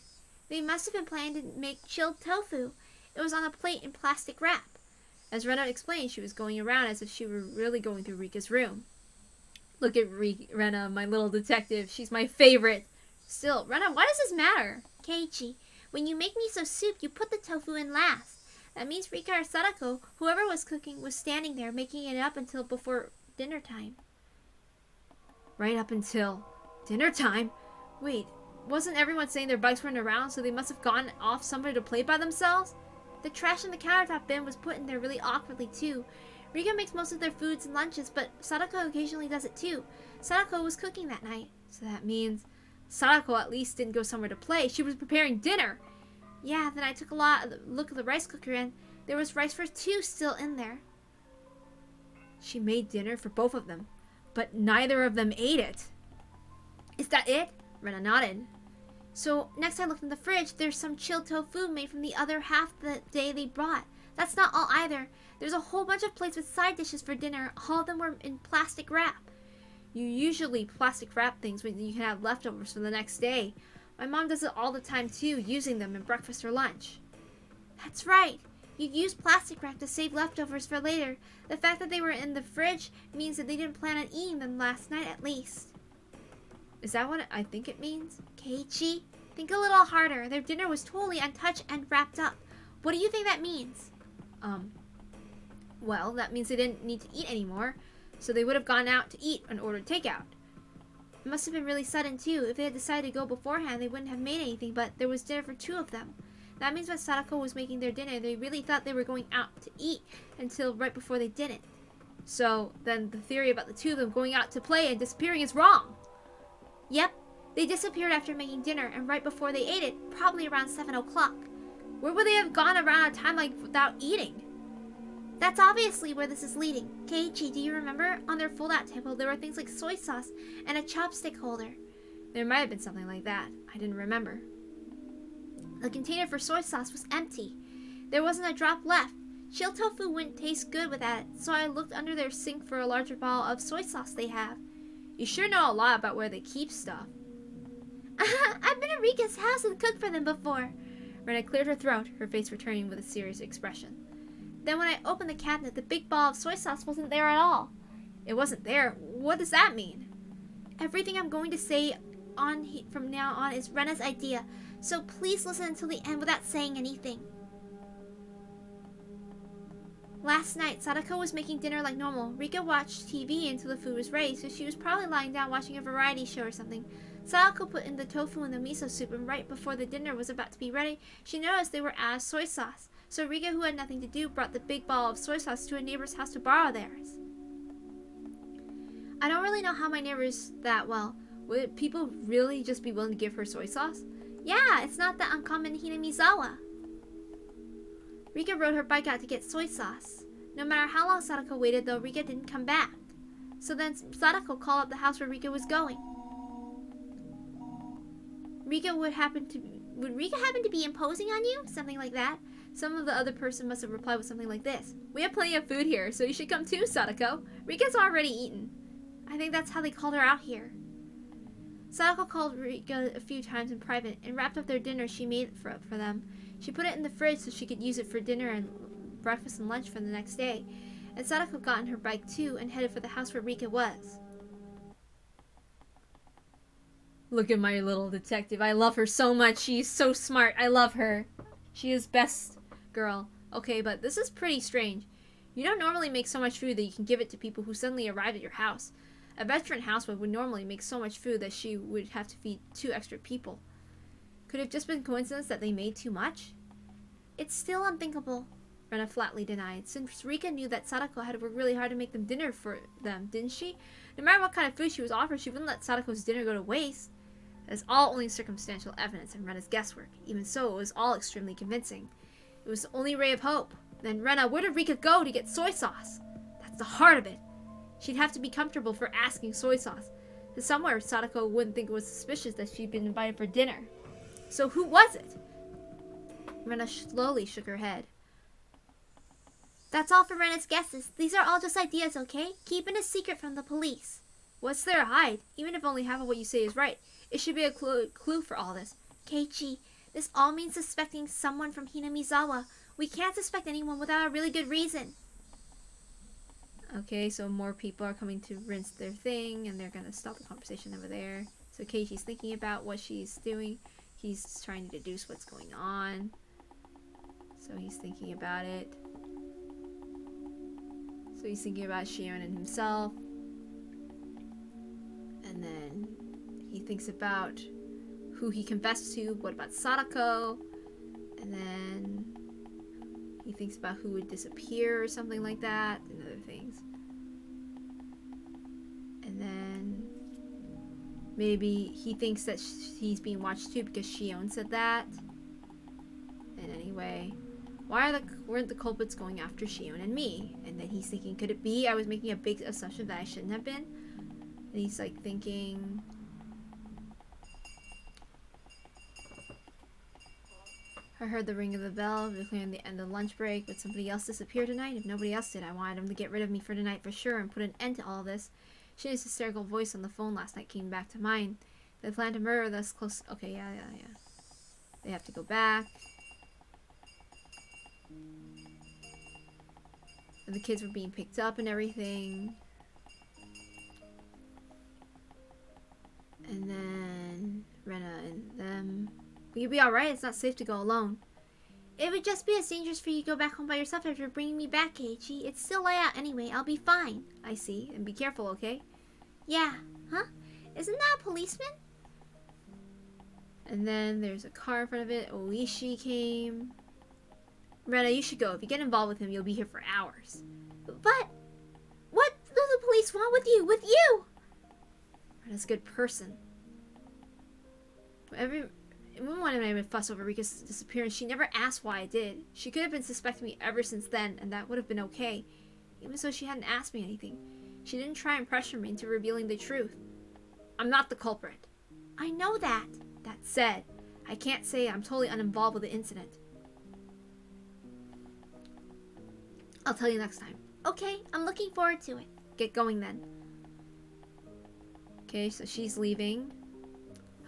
They must have been planning to make chilled tofu. It was on a plate in plastic wrap. As Rena explained, she was going around as if she were really going through Rika's room. Look at Rena, my little detective. She's my favorite. Still, Rena, why does this matter? Keiichi, when you make miso soup, you put the tofu in last. That means Rika or Sadako, whoever was cooking, was standing there making it up until before dinner time. Right up until dinner time? Wait, wasn't everyone saying their bikes weren't around, so they must have gone off somewhere to play by themselves? The trash in the countertop bin was put in there really awkwardly, too. Rika makes most of their foods and lunches, but Sadako occasionally does it, too. Sadako was cooking that night. So that means Sadako at least didn't go somewhere to play. She was preparing dinner. Yeah, then I took a look at the rice cooker and there was rice for 2 still in there. She made dinner for both of them, but neither of them ate it. Is that it? Rena nodded. So next I looked in the fridge, there's some chilled tofu made from the other half the day they brought. That's not all either. There's a whole bunch of plates with side dishes for dinner. All of them were in plastic wrap. You usually plastic wrap things when you can have leftovers for the next day. My mom does it all the time too, using them in breakfast or lunch. That's right. You use plastic wrap to save leftovers for later. The fact that they were in the fridge means that they didn't plan on eating them last night at least. Is that what I think it means? Keiichi, think a little harder. Their dinner was totally untouched and wrapped up. What do you think that means? Well, that means they didn't need to eat anymore, so they would have gone out to eat and ordered takeout. It must have been really sudden too. If they had decided to go beforehand, they wouldn't have made anything, but there was dinner for 2 of them. That means when Sadako was making their dinner, they really thought they were going out to eat until right before they didn't. So then the theory about the 2 of them going out to play and disappearing is wrong. Yep, they disappeared after making dinner and right before they ate it, probably around 7 o'clock. Where would they have gone around a time like without eating? That's obviously where this is leading. Keiichi, do you remember? On their fold-out table, there were things like soy sauce and a chopstick holder. There might have been something like that. I didn't remember. The container for soy sauce was empty. There wasn't a drop left. Chilled tofu wouldn't taste good without it, so I looked under their sink for a larger bottle of soy sauce they have. You sure know a lot about where they keep stuff. I've been at Rika's house and cooked for them before. Rena cleared her throat, her face returning with a serious expression. Then when I opened the cabinet, the big ball of soy sauce wasn't there at all. It wasn't there? What does that mean? Everything I'm going to say from now on is Rena's idea, so please listen until the end without saying anything. Last night, Sadako was making dinner like normal. Rika watched TV until the food was ready, so she was probably lying down watching a variety show or something. Sadako put in the tofu and the miso soup, and right before the dinner was about to be ready, she noticed they were out of soy sauce. So Rika, who had nothing to do, brought the big ball of soy sauce to a neighbor's house to borrow theirs. I don't really know how my neighbors that well. Would people really just be willing to give her soy sauce? Yeah, it's not that uncommon in Hinamizawa. Rika rode her bike out to get soy sauce. No matter how long Sadako waited, though, Rika didn't come back. So then Sadako called up the house where Rika was going. Would Rika happen to be imposing on you? Something like that. Some of the other person must have replied with something like this. We have plenty of food here, so you should come too, Sadako. Rika's already eaten. I think that's how they called her out here. Sadako called Rika a few times in private and wrapped up their dinner she made for them. She put it in the fridge so she could use it for dinner and breakfast and lunch for the next day. And Sadako got on her bike too and headed for the house where Rika was. Look at my little detective. I love her so much. She's so smart. I love her. She is best girl. Okay, but this is pretty strange. You don't normally make so much food that you can give it to people who suddenly arrive at your house. A veteran housewife would normally make so much food that she would have to feed 2 extra people. Could it have just been coincidence that they made too much? It's still unthinkable, Rena flatly denied, since Rika knew that Sadako had worked really hard to make them dinner for them, didn't she? No matter what kind of food she was offered, she wouldn't let Sadako's dinner go to waste. That is all only circumstantial evidence and Rena's guesswork. Even so, it was all extremely convincing. It was the only ray of hope. Then Rena, where did Rika go to get soy sauce? That's the heart of it. She'd have to be comfortable for asking soy sauce. To somewhere, Sadako wouldn't think it was suspicious that she'd been invited for dinner. So who was it? Rena slowly shook her head. That's all for Rena's guesses. These are all just ideas, okay? Keep it a secret from the police. What's there to hide? Even if only half of what you say is right, it should be a clue for all this. Keiichi, this all means suspecting someone from Hinamizawa. We can't suspect anyone without a really good reason. Okay, so more people are coming to rinse their thing, and they're going to stop the conversation over there. So Keiichi's thinking about what she's doing. He's trying to deduce what's going on. So he's thinking about it. So he's thinking about Shion and himself. And then he thinks about who he confessed to. What about Sadako? And then he thinks about who would disappear or something like that. And other things. And then Maybe he thinks that he's being watched too because Shion said that. And anyway, weren't the culprits going after Shion and me? And then he's thinking, could it be I was making a big assumption that I shouldn't have been? And he's like thinking... I heard the ring of the bell, declaring the end of lunch break. Would somebody else disappear tonight? If nobody else did, I wanted him to get rid of me for tonight for sure and put an end to all this. Shin's hysterical voice on the phone last night came back to mind. They plan to murder us close. Okay, yeah. They have to go back. And the kids were being picked up and everything. And then Rena and them. Will you be alright? It's not safe to go alone. It would just be as dangerous for you to go back home by yourself after bringing me back, Keiichi. It's still light out anyway. I'll be fine. I see. And be careful, okay? Yeah. Huh? Isn't that a policeman? And then there's a car in front of it. Oishi came. Rena, you should go. If you get involved with him, you'll be here for hours. But what do the police want with you? With you? Rena's a good person. Everyone and I would fuss over Rika's disappearance. She never asked why I did. She could have been suspecting me ever since then, and that would have been okay. Even so, she hadn't asked me anything. She didn't try and pressure me into revealing the truth. I'm not the culprit. I know that. That said, I can't say I'm totally uninvolved with the incident. I'll tell you next time. Okay, I'm looking forward to it. Get going then. Okay, so she's leaving.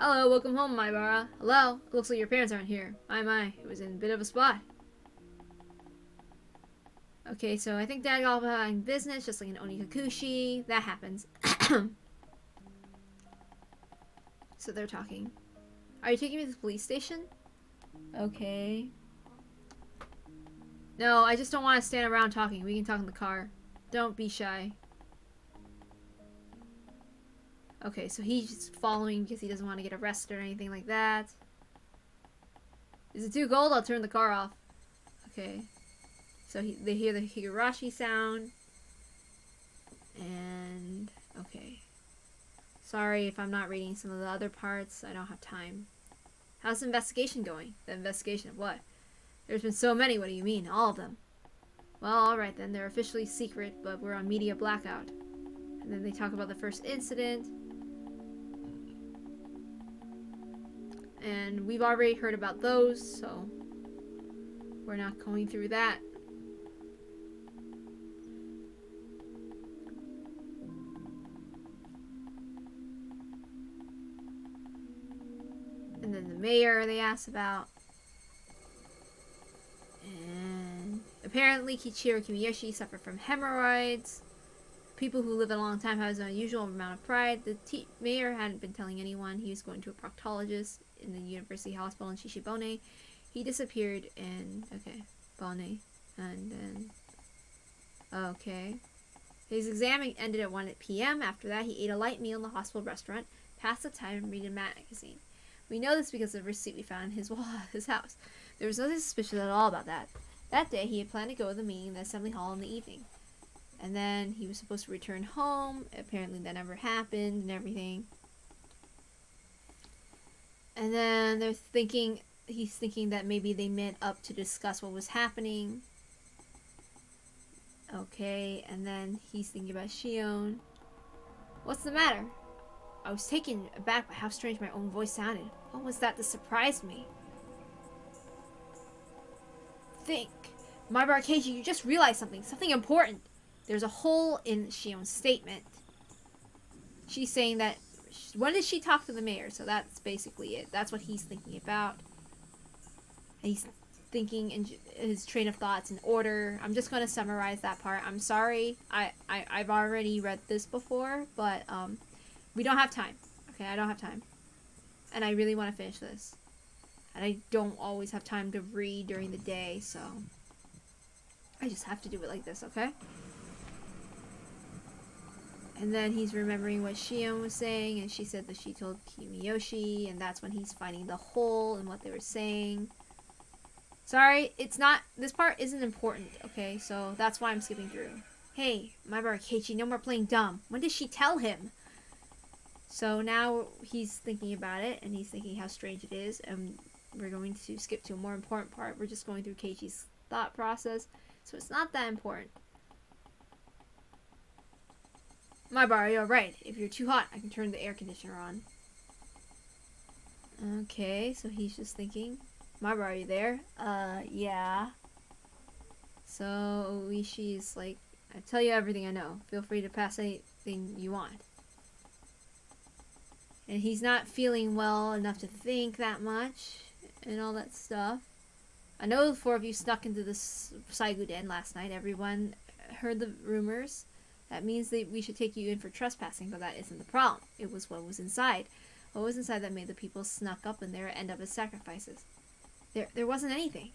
Hello, welcome home, Maibara. Hello? It looks like your parents aren't here. My, it was in a bit of a spot. Okay, so I think Dad got behind business, just like an Onikakushi. That happens. So they're talking. Are you taking me to the police station? Okay. No, I just don't want to stand around talking. We can talk in the car. Don't be shy. Okay, so he's just following because he doesn't want to get arrested or anything like that. Is it too cold? I'll turn the car off. Okay. So they hear the Higurashi sound. And... okay. Sorry if I'm not reading some of the other parts. I don't have time. How's the investigation going? The investigation of what? There's been so many. What do you mean? All of them? Well, alright then. They're officially secret, but we're on media blackout. And then they talk about the first incident. And we've already heard about those, so we're not going through that. And then the mayor they asked about. And apparently Kichiro Kimiyoshi suffered from hemorrhoids. People who live a long time have an unusual amount of pride. The mayor hadn't been telling anyone he was going to a proctologist in the University Hospital in Shishibone. He disappeared in, okay, Bone. And then, okay. His exam ended at 1 p.m. After that, he ate a light meal in the hospital restaurant, passed the time, and read a magazine. We know this because of the receipt we found in his wall at his house. There was nothing suspicious at all about that. That day, he had planned to go to the meeting in the assembly hall in the evening. And then he was supposed to return home. Apparently that never happened and everything. And then he's thinking that maybe they met up to discuss what was happening. Okay, and then he's thinking about Shion. What's the matter? I was taken aback by how strange my own voice sounded. What was that surprised me? Think. Maibara Keiji, you just realized something important. There's a hole in Shion's statement. She's saying that, when did she talk to the mayor? So that's basically it. That's what he's thinking about. And he's thinking in his train of thoughts in order. I'm just going to summarize that part. I'm sorry. I've already read this before, but we don't have time. Okay, I don't have time. And I really want to finish this. And I don't always have time to read during the day, so I just have to do it like this, okay? And then he's remembering what Shion was saying, and she said that she told Kimiyoshi, and that's when he's finding the hole in what they were saying. Sorry, this part isn't important, okay? So that's why I'm skipping through. Hey, Maibara Keiichi, no more playing dumb. When did she tell him? So now he's thinking about it, and he's thinking how strange it is, and we're going to skip to a more important part. We're just going through Keiichi's thought process, so it's not that important. My bar, you're right. If you're too hot, I can turn the air conditioner on. Okay, so he's just thinking. My bar, are you there? Yeah. So Oishi's like, I tell you everything I know. Feel free to pass anything you want. And he's not feeling well enough to think that much and all that stuff. I know the four of you snuck into the Saigu Den last night. Everyone heard the rumors. That means that we should take you in for trespassing, but that isn't the problem. It was what was inside. What was inside that made the people snuck up in there end up as sacrifices. There wasn't anything.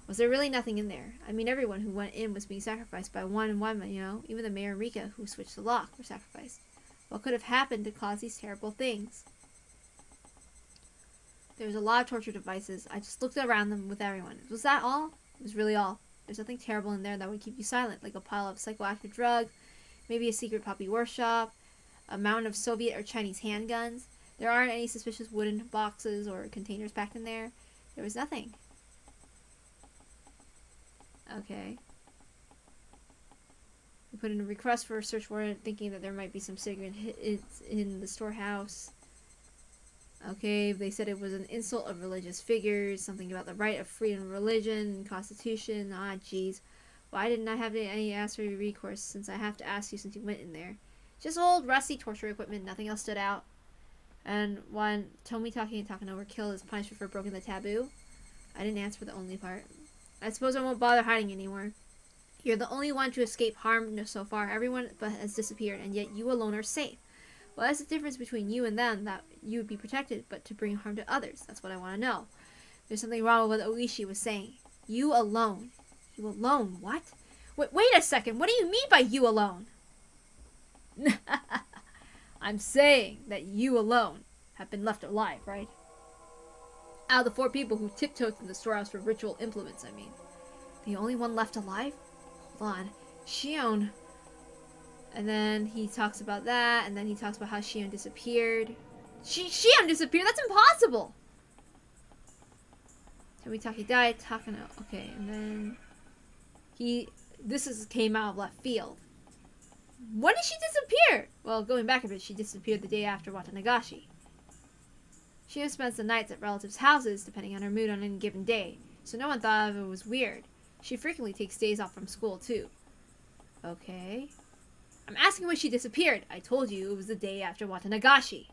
Was there really nothing in there? I mean, everyone who went in was being sacrificed by one woman, you know? Even the mayor and Rika, who switched the lock, were sacrificed. What could have happened to cause these terrible things? There was a lot of torture devices. I just looked around them with everyone. Was that all? It was really all. There's nothing terrible in there that would keep you silent, like a pile of psychoactive drugs, maybe a secret poppy workshop, a mountain of Soviet or Chinese handguns. There aren't any suspicious wooden boxes or containers packed in there. There was nothing. Okay. We put in a request for a search warrant, thinking that there might be some cigarette hits in the storehouse. Okay, they said it was an insult of religious figures, something about the right of freedom of religion, constitution. Ah, jeez. Why didn't I have any ask for recourse, since I have to ask you since you went in there? Just old, rusty torture equipment, nothing else stood out. And when Tomitake and Takano were killed as punishment for breaking the taboo, I didn't answer for the only part. I suppose I won't bother hiding anymore. You're the only one to escape harm so far. Everyone but has disappeared, and yet you alone are safe. Well, that's the difference between you and them, that you would be protected, but to bring harm to others. That's what I want to know. There's something wrong with what Oishi was saying. You alone. You alone? What? Wait a second. What do you mean by you alone? I'm saying that you alone have been left alive, right? Out of the 4 people who tiptoed from the storehouse for ritual implements, I mean. The only one left alive? Hold on. Shion. And then he talks about that, and then he talks about how Shion disappeared. Shion disappeared? That's impossible! Tomitake died, Takano. Okay, and then this came out of left field. When did she disappear? Well, going back a bit, she disappeared the day after Watanagashi. Shion spends the nights at relatives' houses, depending on her mood on any given day, so no one thought of it was weird. She frequently takes days off from school, too. Okay. I'm asking when she disappeared. I told you it was the day after Watanagashi.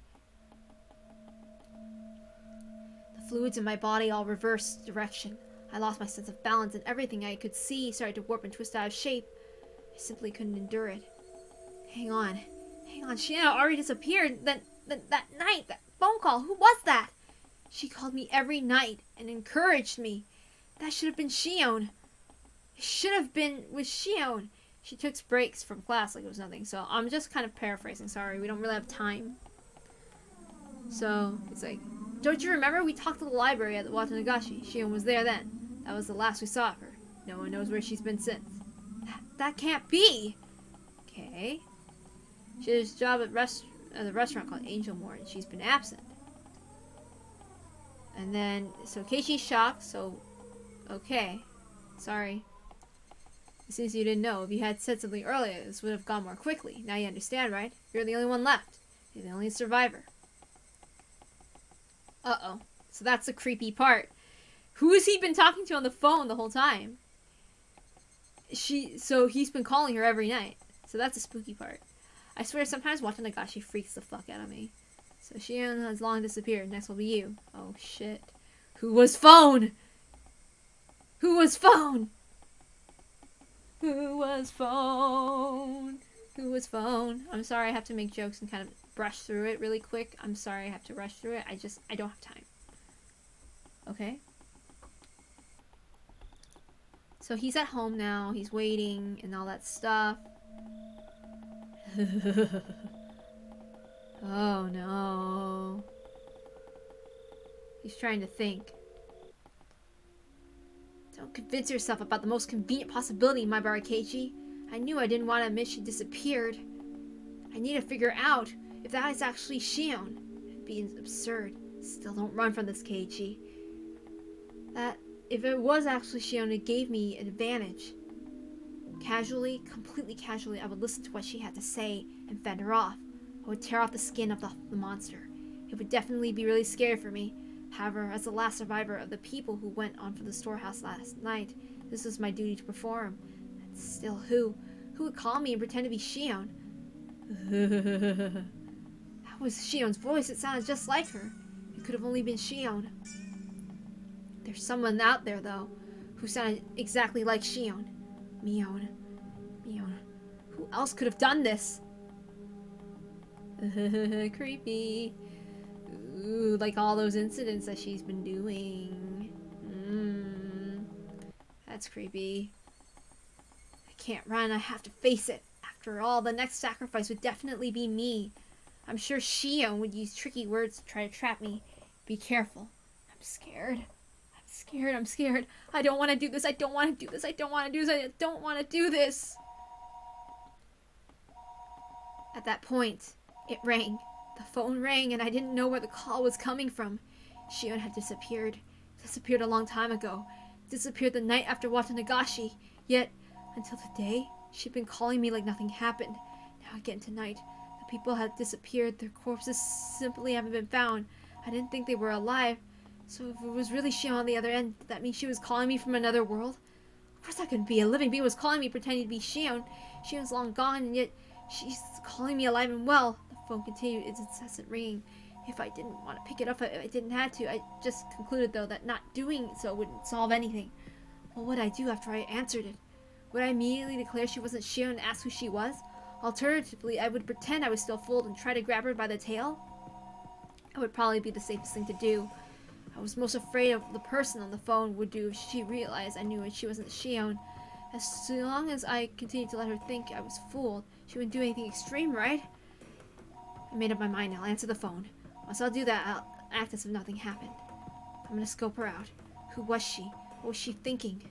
The fluids in my body all reversed direction. I lost my sense of balance, and everything I could see started to warp and twist out of shape. I simply couldn't endure it. Hang on. Shion already disappeared. Then that night, that phone call, who was that? She called me every night and encouraged me. That should have been Shion. It should have been with Shion. She took breaks from class like it was nothing, so I'm just kind of paraphrasing, sorry, we don't really have time. So, it's like, don't you remember? We talked to the library at the Watanagashi. Shion was there then. That was the last we saw of her. No one knows where she's been since. That can't be! Okay. She has a job at the restaurant called Angel Moore, and she's been absent. And then, so Keiichi's shocked, so, okay. Sorry. It seems you didn't know. If you had said something earlier, this would have gone more quickly. Now you understand, right? You're the only one left. You're the only survivor. Uh-oh. So that's the creepy part. Who has he been talking to on the phone the whole time? So he's been calling her every night. So that's the spooky part. I swear sometimes Watanagashi freaks the fuck out of me. So Shion has long disappeared. Next will be you. Oh shit. Who was phone? Who was phone? Who was phone? Who was phone? I'm sorry I have to make jokes and kind of brush through it really quick. I'm sorry I have to rush through it. I don't have time. Okay? So he's at home now. He's waiting and all that stuff. Oh no. He's trying to think. Don't convince yourself about the most convenient possibility, my Keiichi. I knew I didn't want to admit she disappeared. I need to figure out If that is actually Shion, it'd be absurd. Still, don't run from this, Keiichi. That, if it was actually Shion, it gave me an advantage. Casually, completely casually, I would listen to what she had to say and fend her off. I would tear off the skin of the monster. It would definitely be really scary for me. However, as the last survivor of the people who went on for the storehouse last night, this was my duty to perform. And still, who? Who would call me and pretend to be Shion? That was Shion's voice. It sounded just like her. It could have only been Shion. There's someone out there, though, who sounded exactly like Shion. Mion. Who else could have done this? Creepy. Ooh, like all those incidents that she's been doing. That's creepy. I can't run. I have to face it. After all, the next sacrifice would definitely be me. I'm sure Shion would use tricky words to try to trap me. Be careful. I'm scared. I'm scared. I don't want to do this. I don't want to do this. I don't want to do this. I don't want to do this. At that point, it rang. The phone rang and I didn't know where the call was coming from. Shion had disappeared. Disappeared a long time ago. Disappeared the night after Watanagashi. Yet, until today, she'd been calling me like nothing happened. Now again tonight, the people had disappeared. Their corpses simply haven't been found. I didn't think they were alive. So if it was really Shion on the other end, did that mean she was calling me from another world? Of course that couldn't be. A living being was calling me pretending to be Shion. Shion's long gone, and yet she's calling me alive and well. The phone continued its incessant ringing. If I didn't want to pick it up, I didn't have to. I just concluded, though, that not doing so wouldn't solve anything. What would I do after I answered it? Would I immediately declare she wasn't Shion and ask who she was? Alternatively, I would pretend I was still fooled and try to grab her by the tail? That would probably be the safest thing to do. I was most afraid of the person on the phone would do if she realized I knew she wasn't Shion. As long as I continued to let her think I was fooled, she wouldn't do anything extreme, right? I made up my mind. I'll answer the phone. Once I'll do that, I'll act as if nothing happened. I'm gonna scope her out. Who was she? What was she thinking?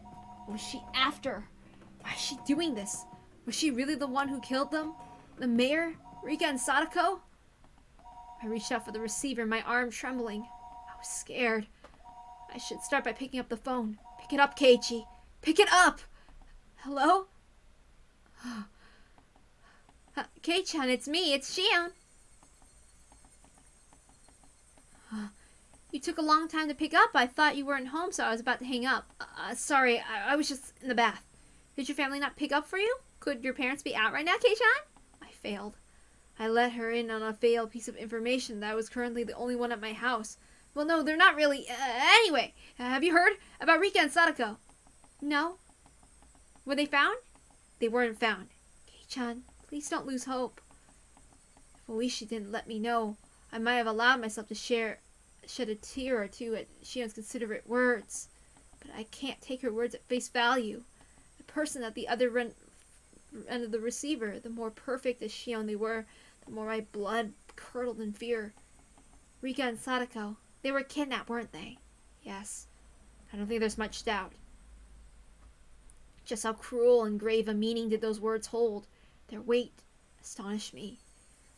What was she after? Why is she doing this? Was she really the one who killed them? The mayor? Rika and Sadako? I reached out for the receiver, my arm trembling. I was scared. I should start by picking up the phone. Pick it up, Keiichi. Pick it up! Hello? Kei-chan, it's me. It's Shion. You took a long time to pick up. I thought you weren't home, so I was about to hang up. Sorry, I was just in the bath. Did your family not pick up for you? Could your parents be out right now, Kei-chan? I failed. I let her in on a veiled piece of information that I was currently the only one at my house. Well, no, they're not really. Anyway, have you heard about Rika and Sadako? No. Were they found? They weren't found. Kei-chan, please don't lose hope. If only she didn't let me know, I might have allowed myself to shed a tear or two at Shion's considerate words. But I can't take her words at face value. The person at the other end of the receiver, the more perfect as Shion they were, the more my blood curdled in fear. Rika and Sadako, they were kidnapped, weren't they? Yes. I don't think there's much doubt. Just how cruel and grave a meaning did those words hold? Their weight astonished me.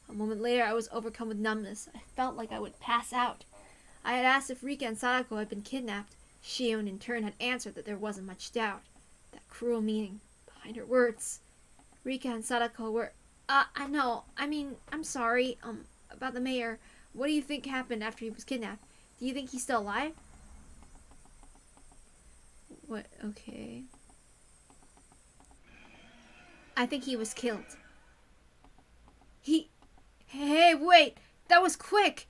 A moment later, I was overcome with numbness. I felt like I would pass out. I had asked if Rika and Sadako had been kidnapped. Shion, in turn, had answered that there wasn't much doubt. That cruel meaning behind her words. Rika and Sadako were... I know. I mean, I'm sorry. About the mayor. What do you think happened after he was kidnapped? Do you think he's still alive? What? Okay. I think he was killed. Hey, wait! That was quick!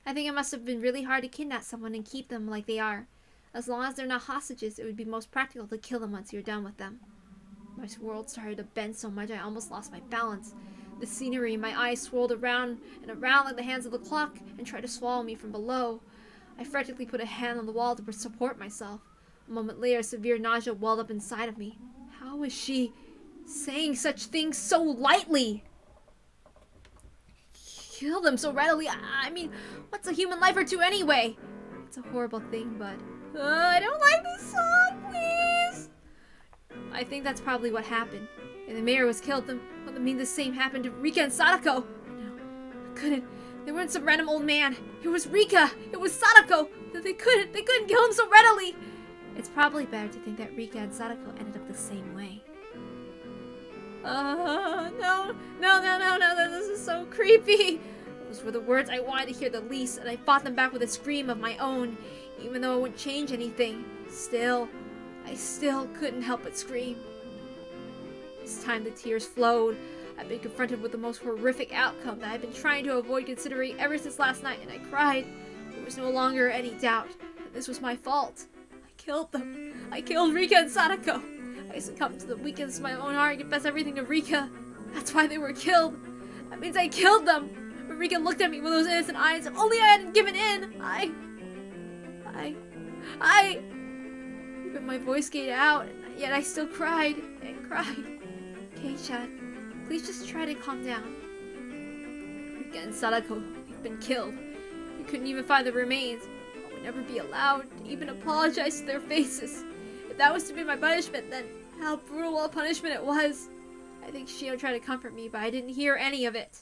I think it must have been really hard to kidnap someone and keep them like they are. As long as they're not hostages, it would be most practical to kill them once you're done with them. My world started to bend so much I almost lost my balance. The scenery in my eyes swirled around and around like the hands of the clock and tried to swallow me from below. I frantically put a hand on the wall to support myself. A moment later, severe nausea welled up inside of me. How was she saying such things so lightly? Kill them so readily. I mean, what's a human life or two anyway? It's a horrible thing, but... I don't like this song, please! I think that's probably what happened. If the mayor was killed, then would it mean the same happened to Rika and Sadako? No, couldn't. They weren't some random old man. It was Rika. It was Sadako. They couldn't kill him so readily. It's probably better to think that Rika and Sadako ended up the same way. No, this is so creepy. Those were the words I wanted to hear the least, and I fought them back with a scream of my own, even though it wouldn't change anything. I still couldn't help but scream. This time the tears flowed. I've been confronted with the most horrific outcome that I've been trying to avoid considering ever since last night, and I cried. There was no longer any doubt that this was my fault. I killed them. I killed Rika and Sadako. I succumbed to the weakness of my own heart and confessed everything to Rika. That's why they were killed. That means I killed them. When Rika looked at me with those innocent eyes, if only I hadn't given in. Even my voice gave out, and yet I still cried and cried. Kei-chan, please just try to calm down. Rika and Sadako have been killed. We couldn't even find the remains. I would never be allowed to even apologize to their faces. If that was to be my punishment, then how brutal a punishment it was. I think Shio tried to comfort me, but I didn't hear any of it.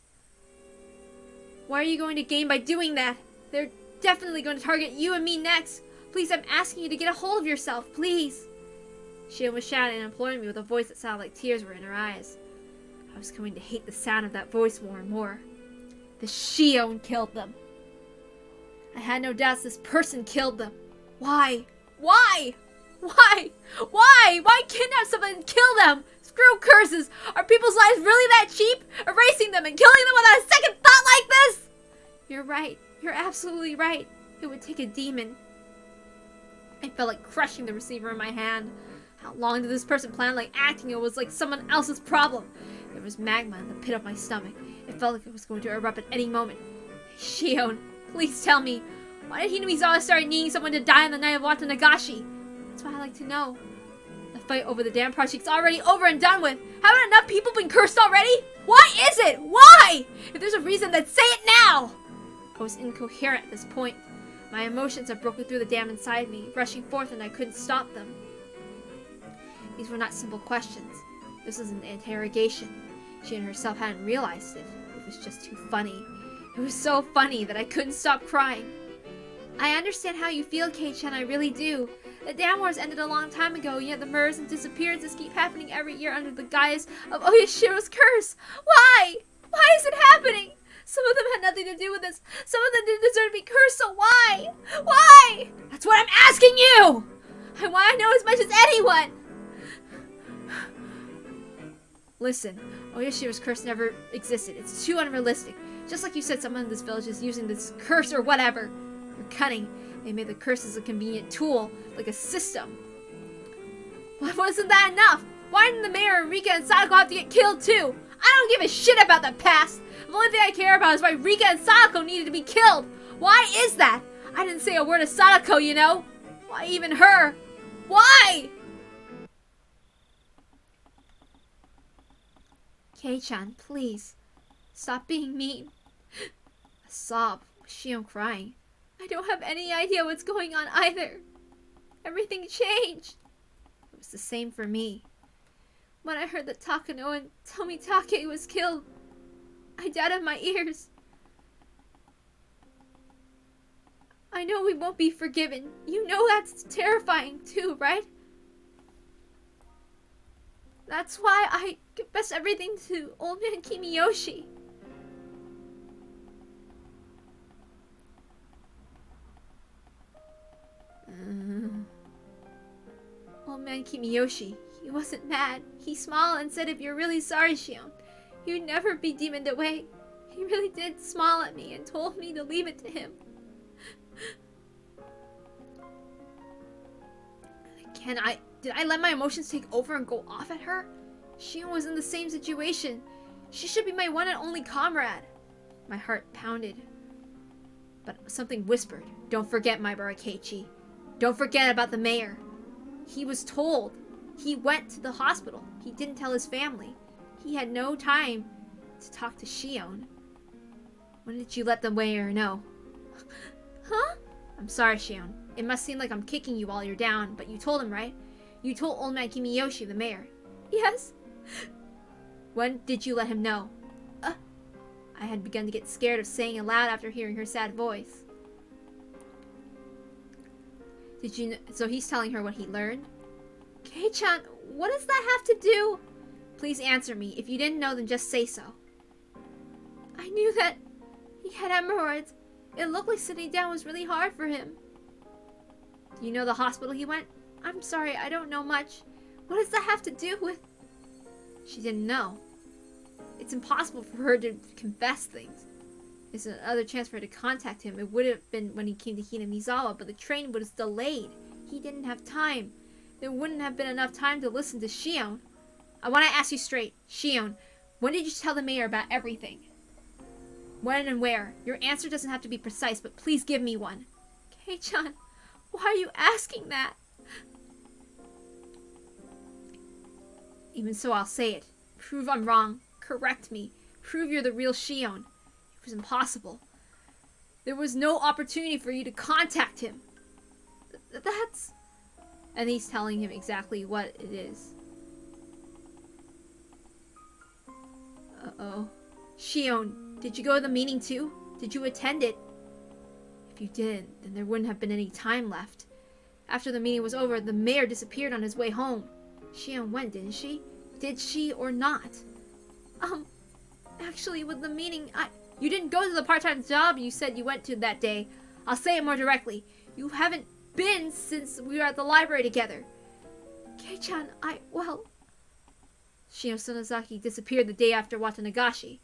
Why are you going to gain by doing that? They're definitely going to target you and me next. Please, I'm asking you to get a hold of yourself, please. Shio was shouting and imploring me with a voice that sounded like tears were in her eyes. I was coming to hate the sound of that voice more and more. The Shion killed them. I had no doubts this person killed them. Why? Why? Why? Why? Why kidnap someone and kill them? Screw curses! Are people's lives really that cheap? Erasing them and killing them without a second thought like this? You're right. You're absolutely right. It would take a demon. I felt like crushing the receiver in my hand. How long did this person plan on acting? It was like someone else's problem. There was magma in the pit of my stomach. It felt like it was going to erupt at any moment. Shion, please tell me, why did Hinamizawa start needing someone to die on the night of Watanagashi? That's what I'd like to know. The fight over the dam project's already over and done with. Haven't enough people been cursed already? Why is it? Why? If there's a reason, then say it now! I was incoherent at this point. My emotions had broken through the dam inside me, rushing forth, and I couldn't stop them. These were not simple questions. This was an interrogation. She and herself hadn't realized it. It was just too funny. It was so funny that I couldn't stop crying. I understand how you feel, Kei-chan, I really do. The dam wars ended a long time ago, yet the murders and disappearances keep happening every year under the guise of Oyashiro's curse. Why? Why is it happening? Some of them had nothing to do with this. Some of them didn't deserve to be cursed, so why? Why? That's what I'm asking you! I want to know as much as anyone! Listen, Oyashiro's curse never existed. It's too unrealistic. Just like you said, someone in this village is using this curse or whatever. You're cunning. They made the curse as a convenient tool, like a system. Why wasn't that enough? Why didn't the mayor and Rika and Sadako have to get killed too? I don't give a shit about the past. The only thing I care about is why Rika and Sadako needed to be killed. Why is that? I didn't say a word of Sadako, you know? Why even her? Why? Kei-chan, please. Stop being mean. A sob. Shion crying. I don't have any idea what's going on either. Everything changed. It was the same for me. When I heard that Takano and Tomitake was killed, I doubted my ears. I know we won't be forgiven. You know that's terrifying too, right? That's why I confessed everything to Old Man Kimiyoshi. Old Man Kimiyoshi, he wasn't mad. He smiled and said, if you're really sorry, Shion, you'd never be demoned away. He really did smile at me and told me to leave it to him. Did I let my emotions take over and go off at her? Shion was in the same situation. She should be my one and only comrade. My heart pounded. But something whispered, don't forget, Maibara Keiichi. Don't forget about the mayor. He was told. He went to the hospital. He didn't tell his family. He had no time to talk to Shion. When did you let the mayor know? Huh? I'm sorry, Shion. It must seem like I'm kicking you while you're down, but you told him, right? You told Old Man Kimiyoshi, the mayor. Yes. When did you let him know? I had begun to get scared of saying aloud after hearing her sad voice. Did you know? So he's telling her what he learned? Kei-chan, what does that have to do? Please answer me. If you didn't know, then just say so. I knew that he had hemorrhoids. It looked like sitting down was really hard for him. Do you know the hospital he went? I'm sorry, I don't know much. What does that have to do with... She didn't know. It's impossible for her to confess things. There's another chance for her to contact him. It would have been when he came to Hinamizawa, but the train was delayed. He didn't have time. There wouldn't have been enough time to listen to Shion. I want to ask you straight. Shion, when did you tell the mayor about everything? When and where? Your answer doesn't have to be precise, but please give me one. Kei-chan, why are you asking that? Even so, I'll say it. Prove I'm wrong. Correct me. Prove you're the real Shion. It was impossible. There was no opportunity for you to contact him. That's... And he's telling him exactly what it is. Uh-oh. Shion, did you go to the meeting too? Did you attend it? If you didn't, then there wouldn't have been any time left. After the meeting was over, the mayor disappeared on his way home. Shion went, didn't she? Did she or not? Actually, with the meeting, You didn't go to the part-time job you said you went to that day. I'll say it more directly. You haven't been since we were at the library together. Kei-chan, well... Shion Sonozaki disappeared the day after Watanagashi.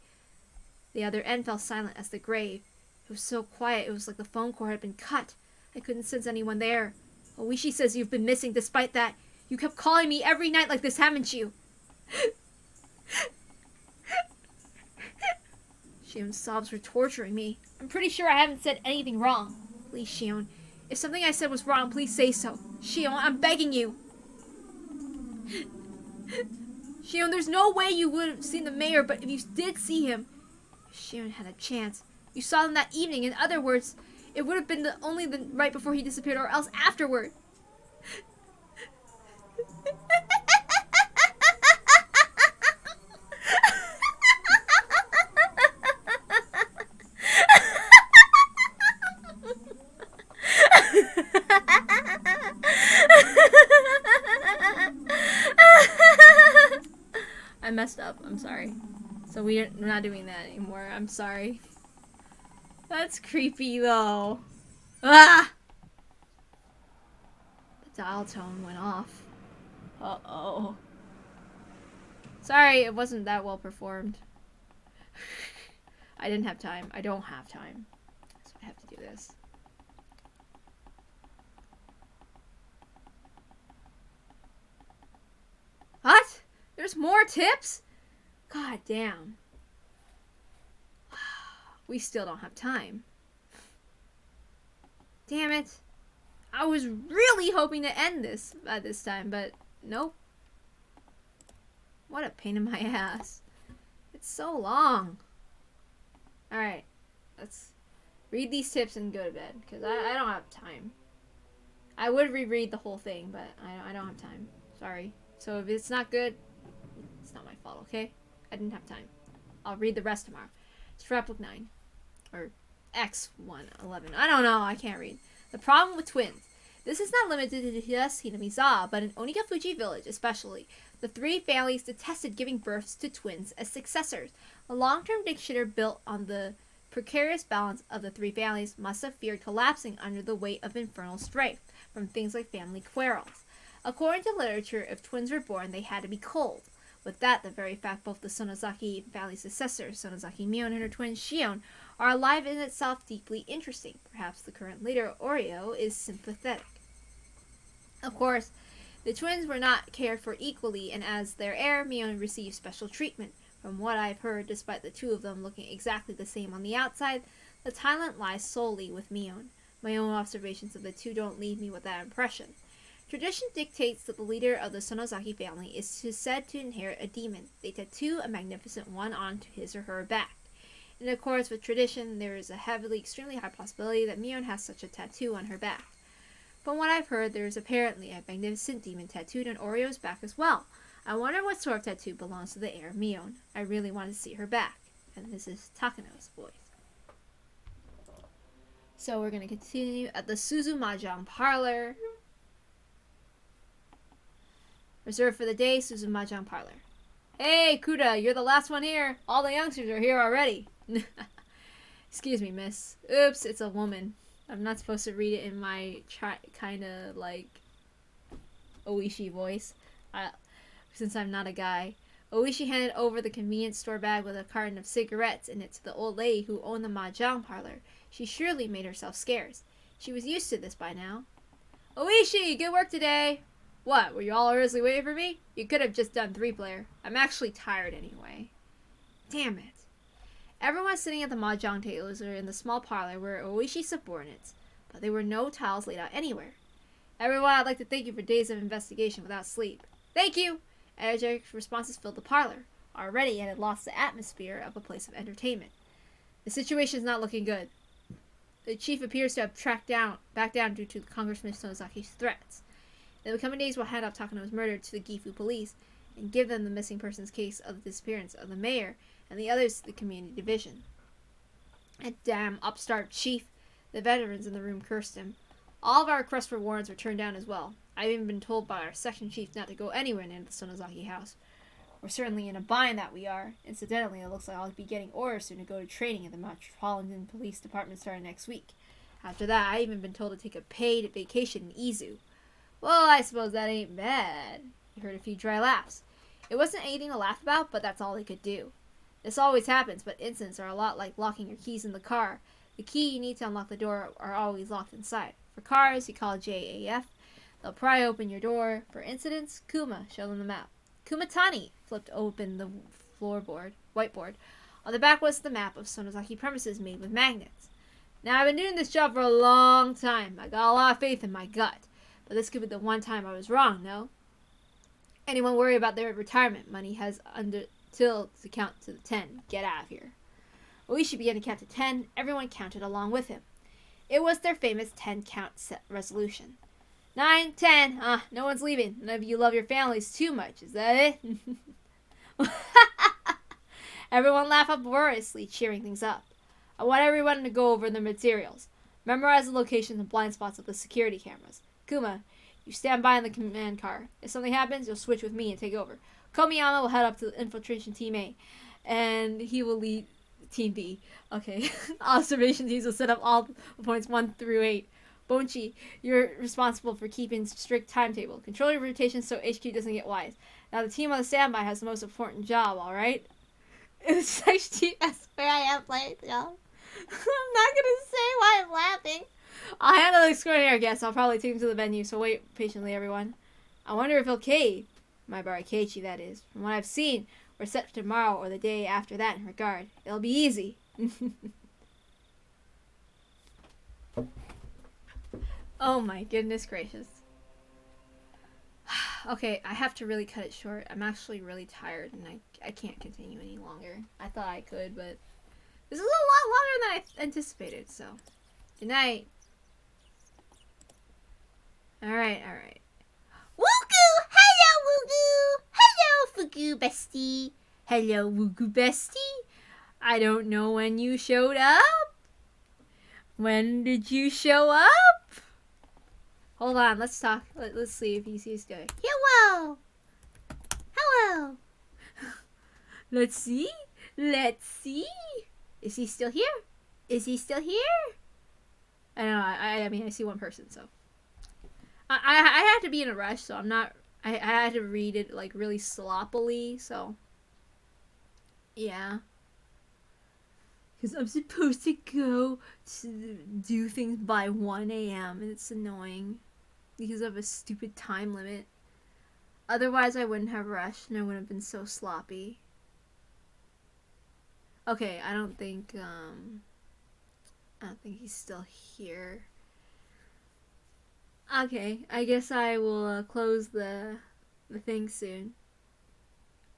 The other end fell silent as the grave. It was so quiet, it was like the phone cord had been cut. I couldn't sense anyone there. Oishi says you've been missing despite that. You kept calling me every night like this, haven't you? Shion's sobs were torturing me. I'm pretty sure I haven't said anything wrong. Please, Shion. If something I said was wrong, please say so. Shion, I'm begging you. Shion, there's no way you would have seen the mayor, but if you did see him... Shion had a chance. You saw him that evening. In other words, it would have been only right before he disappeared or else afterward. I messed up. I'm sorry. So we're not doing that anymore. I'm sorry. That's creepy though. Ah! The dial tone went off. Uh-oh. Sorry, it wasn't that well performed. I didn't have time. I don't have time. So I have to do this. What? There's more tips? God damn. We still don't have time. Damn it. I was really hoping to end this by this time, but nope. What a pain in my ass. It's so long. Alright. Let's read these tips and go to bed, because I don't have time. I would reread the whole thing, but I don't have time. Sorry. So if it's not good, it's not my fault, okay? I didn't have time. I'll read the rest tomorrow. It's for Book 9. Or X111. I don't know. I can't read. The problem with twins. This is not limited to just Hinamizawa, but in Onikafuji village especially. The three families detested giving births to twins as successors. A long-term dictator built on the precarious balance of the three families must have feared collapsing under the weight of infernal strife from things like family quarrels. According to literature, if twins were born, they had to be cold. With that, the very fact both the Sonozaki family's successor, Sonozaki Mion, and her twin Shion, are alive in itself deeply interesting. Perhaps the current leader, Oreo, is sympathetic. Of course, the twins were not cared for equally, and as their heir, Mion received special treatment. From what I've heard, despite the two of them looking exactly the same on the outside, the talent lies solely with Mion. My own observations of the two don't leave me with that impression. Tradition dictates that the leader of the Sonozaki family is said to inherit a demon. They tattoo a magnificent one onto his or her back. In accordance with tradition, there is a extremely high possibility that Mion has such a tattoo on her back. From what I've heard, there is apparently a magnificent demon tattooed on Oreo's back as well. I wonder what sort of tattoo belongs to the heir Mion. I really want to see her back. and this is Takano's voice. So we're gonna continue at the Suzu Mahjong Parlor. Reserved for the day, Suzu Mahjong Parlor. Hey, Kuda, you're the last one here. All the youngsters are here already. Excuse me, miss. Oops, it's a woman. I'm not supposed to read it in my kind of like Oishi voice, since I'm not a guy. Oishi handed over the convenience store bag with a carton of cigarettes in it to the old lady who owned the mahjong parlor. She surely made herself scarce. She was used to this by now. Oishi, good work today. What, were you all earnestly waiting for me? You could have just done 3-player. I'm actually tired anyway. Damn it. Everyone sitting at the mahjong tables or in the small parlor were Oishi's subordinates, but there were no towels laid out anywhere. Everyone, I'd like to thank you for days of investigation without sleep. Thank you! Energetic responses filled the parlor. Already it had lost the atmosphere of a place of entertainment. The situation is not looking good. The chief appears to have backed down due to Congressman Sonozaki's threats. In the coming days, we'll hand out Takano's murder to the Gifu police and give them the missing persons case of the disappearance of the mayor and the others to the community division. That damn upstart chief. The veterans in the room cursed him. All of our requests for warrants were turned down as well. I've even been told by our section chief not to go anywhere near the Sonozaki house. We're certainly in a bind, that we are. Incidentally, it looks like I'll be getting orders soon to go to training at the Metropolitan Police Department starting next week. After that, I've even been told to take a paid vacation in Izu. Well, I suppose that ain't bad. He heard a few dry laughs. It wasn't anything to laugh about, but that's all they could do. This always happens, but incidents are a lot like locking your keys in the car. The key you need to unlock the door are always locked inside. For cars, you call JAF. They'll pry open your door. For incidents, Kuma, show them the map. Kumatani flipped open the whiteboard. On the back was the map of Sonozaki premises made with magnets. Now, I've been doing this job for a long time. I got a lot of faith in my gut. But this could be the one time I was wrong, no? Anyone worry about their retirement money has until to count to 10. Get out of here. Oishi began to count to 10. Everyone counted along with him. It was their famous 10-count resolution. 9, 10. No one's leaving. None of you love your families too much. Is that it? Everyone laughed uproariously, cheering things up. I want everyone to go over the materials. Memorize the locations and blind spots of the security cameras. Kuma, you stand by in the command car. If something happens, you'll switch with me and take over. Komiyama will head up to the infiltration team A, and he will lead team B. Okay. Observation teams will set up all points 1 through 8. Bonchi, you're responsible for keeping strict timetable. Control your rotation so HQ doesn't get wise. Now the team on the standby has the most important job, alright? It's actually that's where I am playing, y'all. I'm not gonna say why I'm laughing. I'll handle the extraordinary guests. I'll probably take him to the venue, so wait patiently, everyone. I wonder if he'll cave. My bar Keiichi, that is. From what I've seen, we're set for tomorrow or the day after that in regard. It'll be easy. Oh my goodness gracious. Okay, I have to really cut it short. I'm actually really tired and I can't continue any longer. I thought I could, but this is a lot longer than I anticipated, so. Good night. Alright. Wugu! Hello, Wugu! Hello, Fugu Bestie! Hello, Wugu Bestie! I don't know when you showed up. When did you show up? Hold on, let's talk. Let's see if he's still. Hello! Hello! Let's see. Is he still here? I don't know. I mean, I see one person, so. I had to be in a rush, so I'm not. I had to read it like really sloppily, so. Yeah. Because I'm supposed to go to do things by 1 a.m. and it's annoying because of a stupid time limit. Otherwise, I wouldn't have rushed and I wouldn't have been so sloppy. Okay, I don't think he's still here. Okay, I guess I will close the thing soon.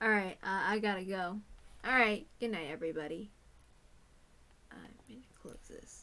Alright, I gotta go. Alright, good night, everybody. I'm gonna close this.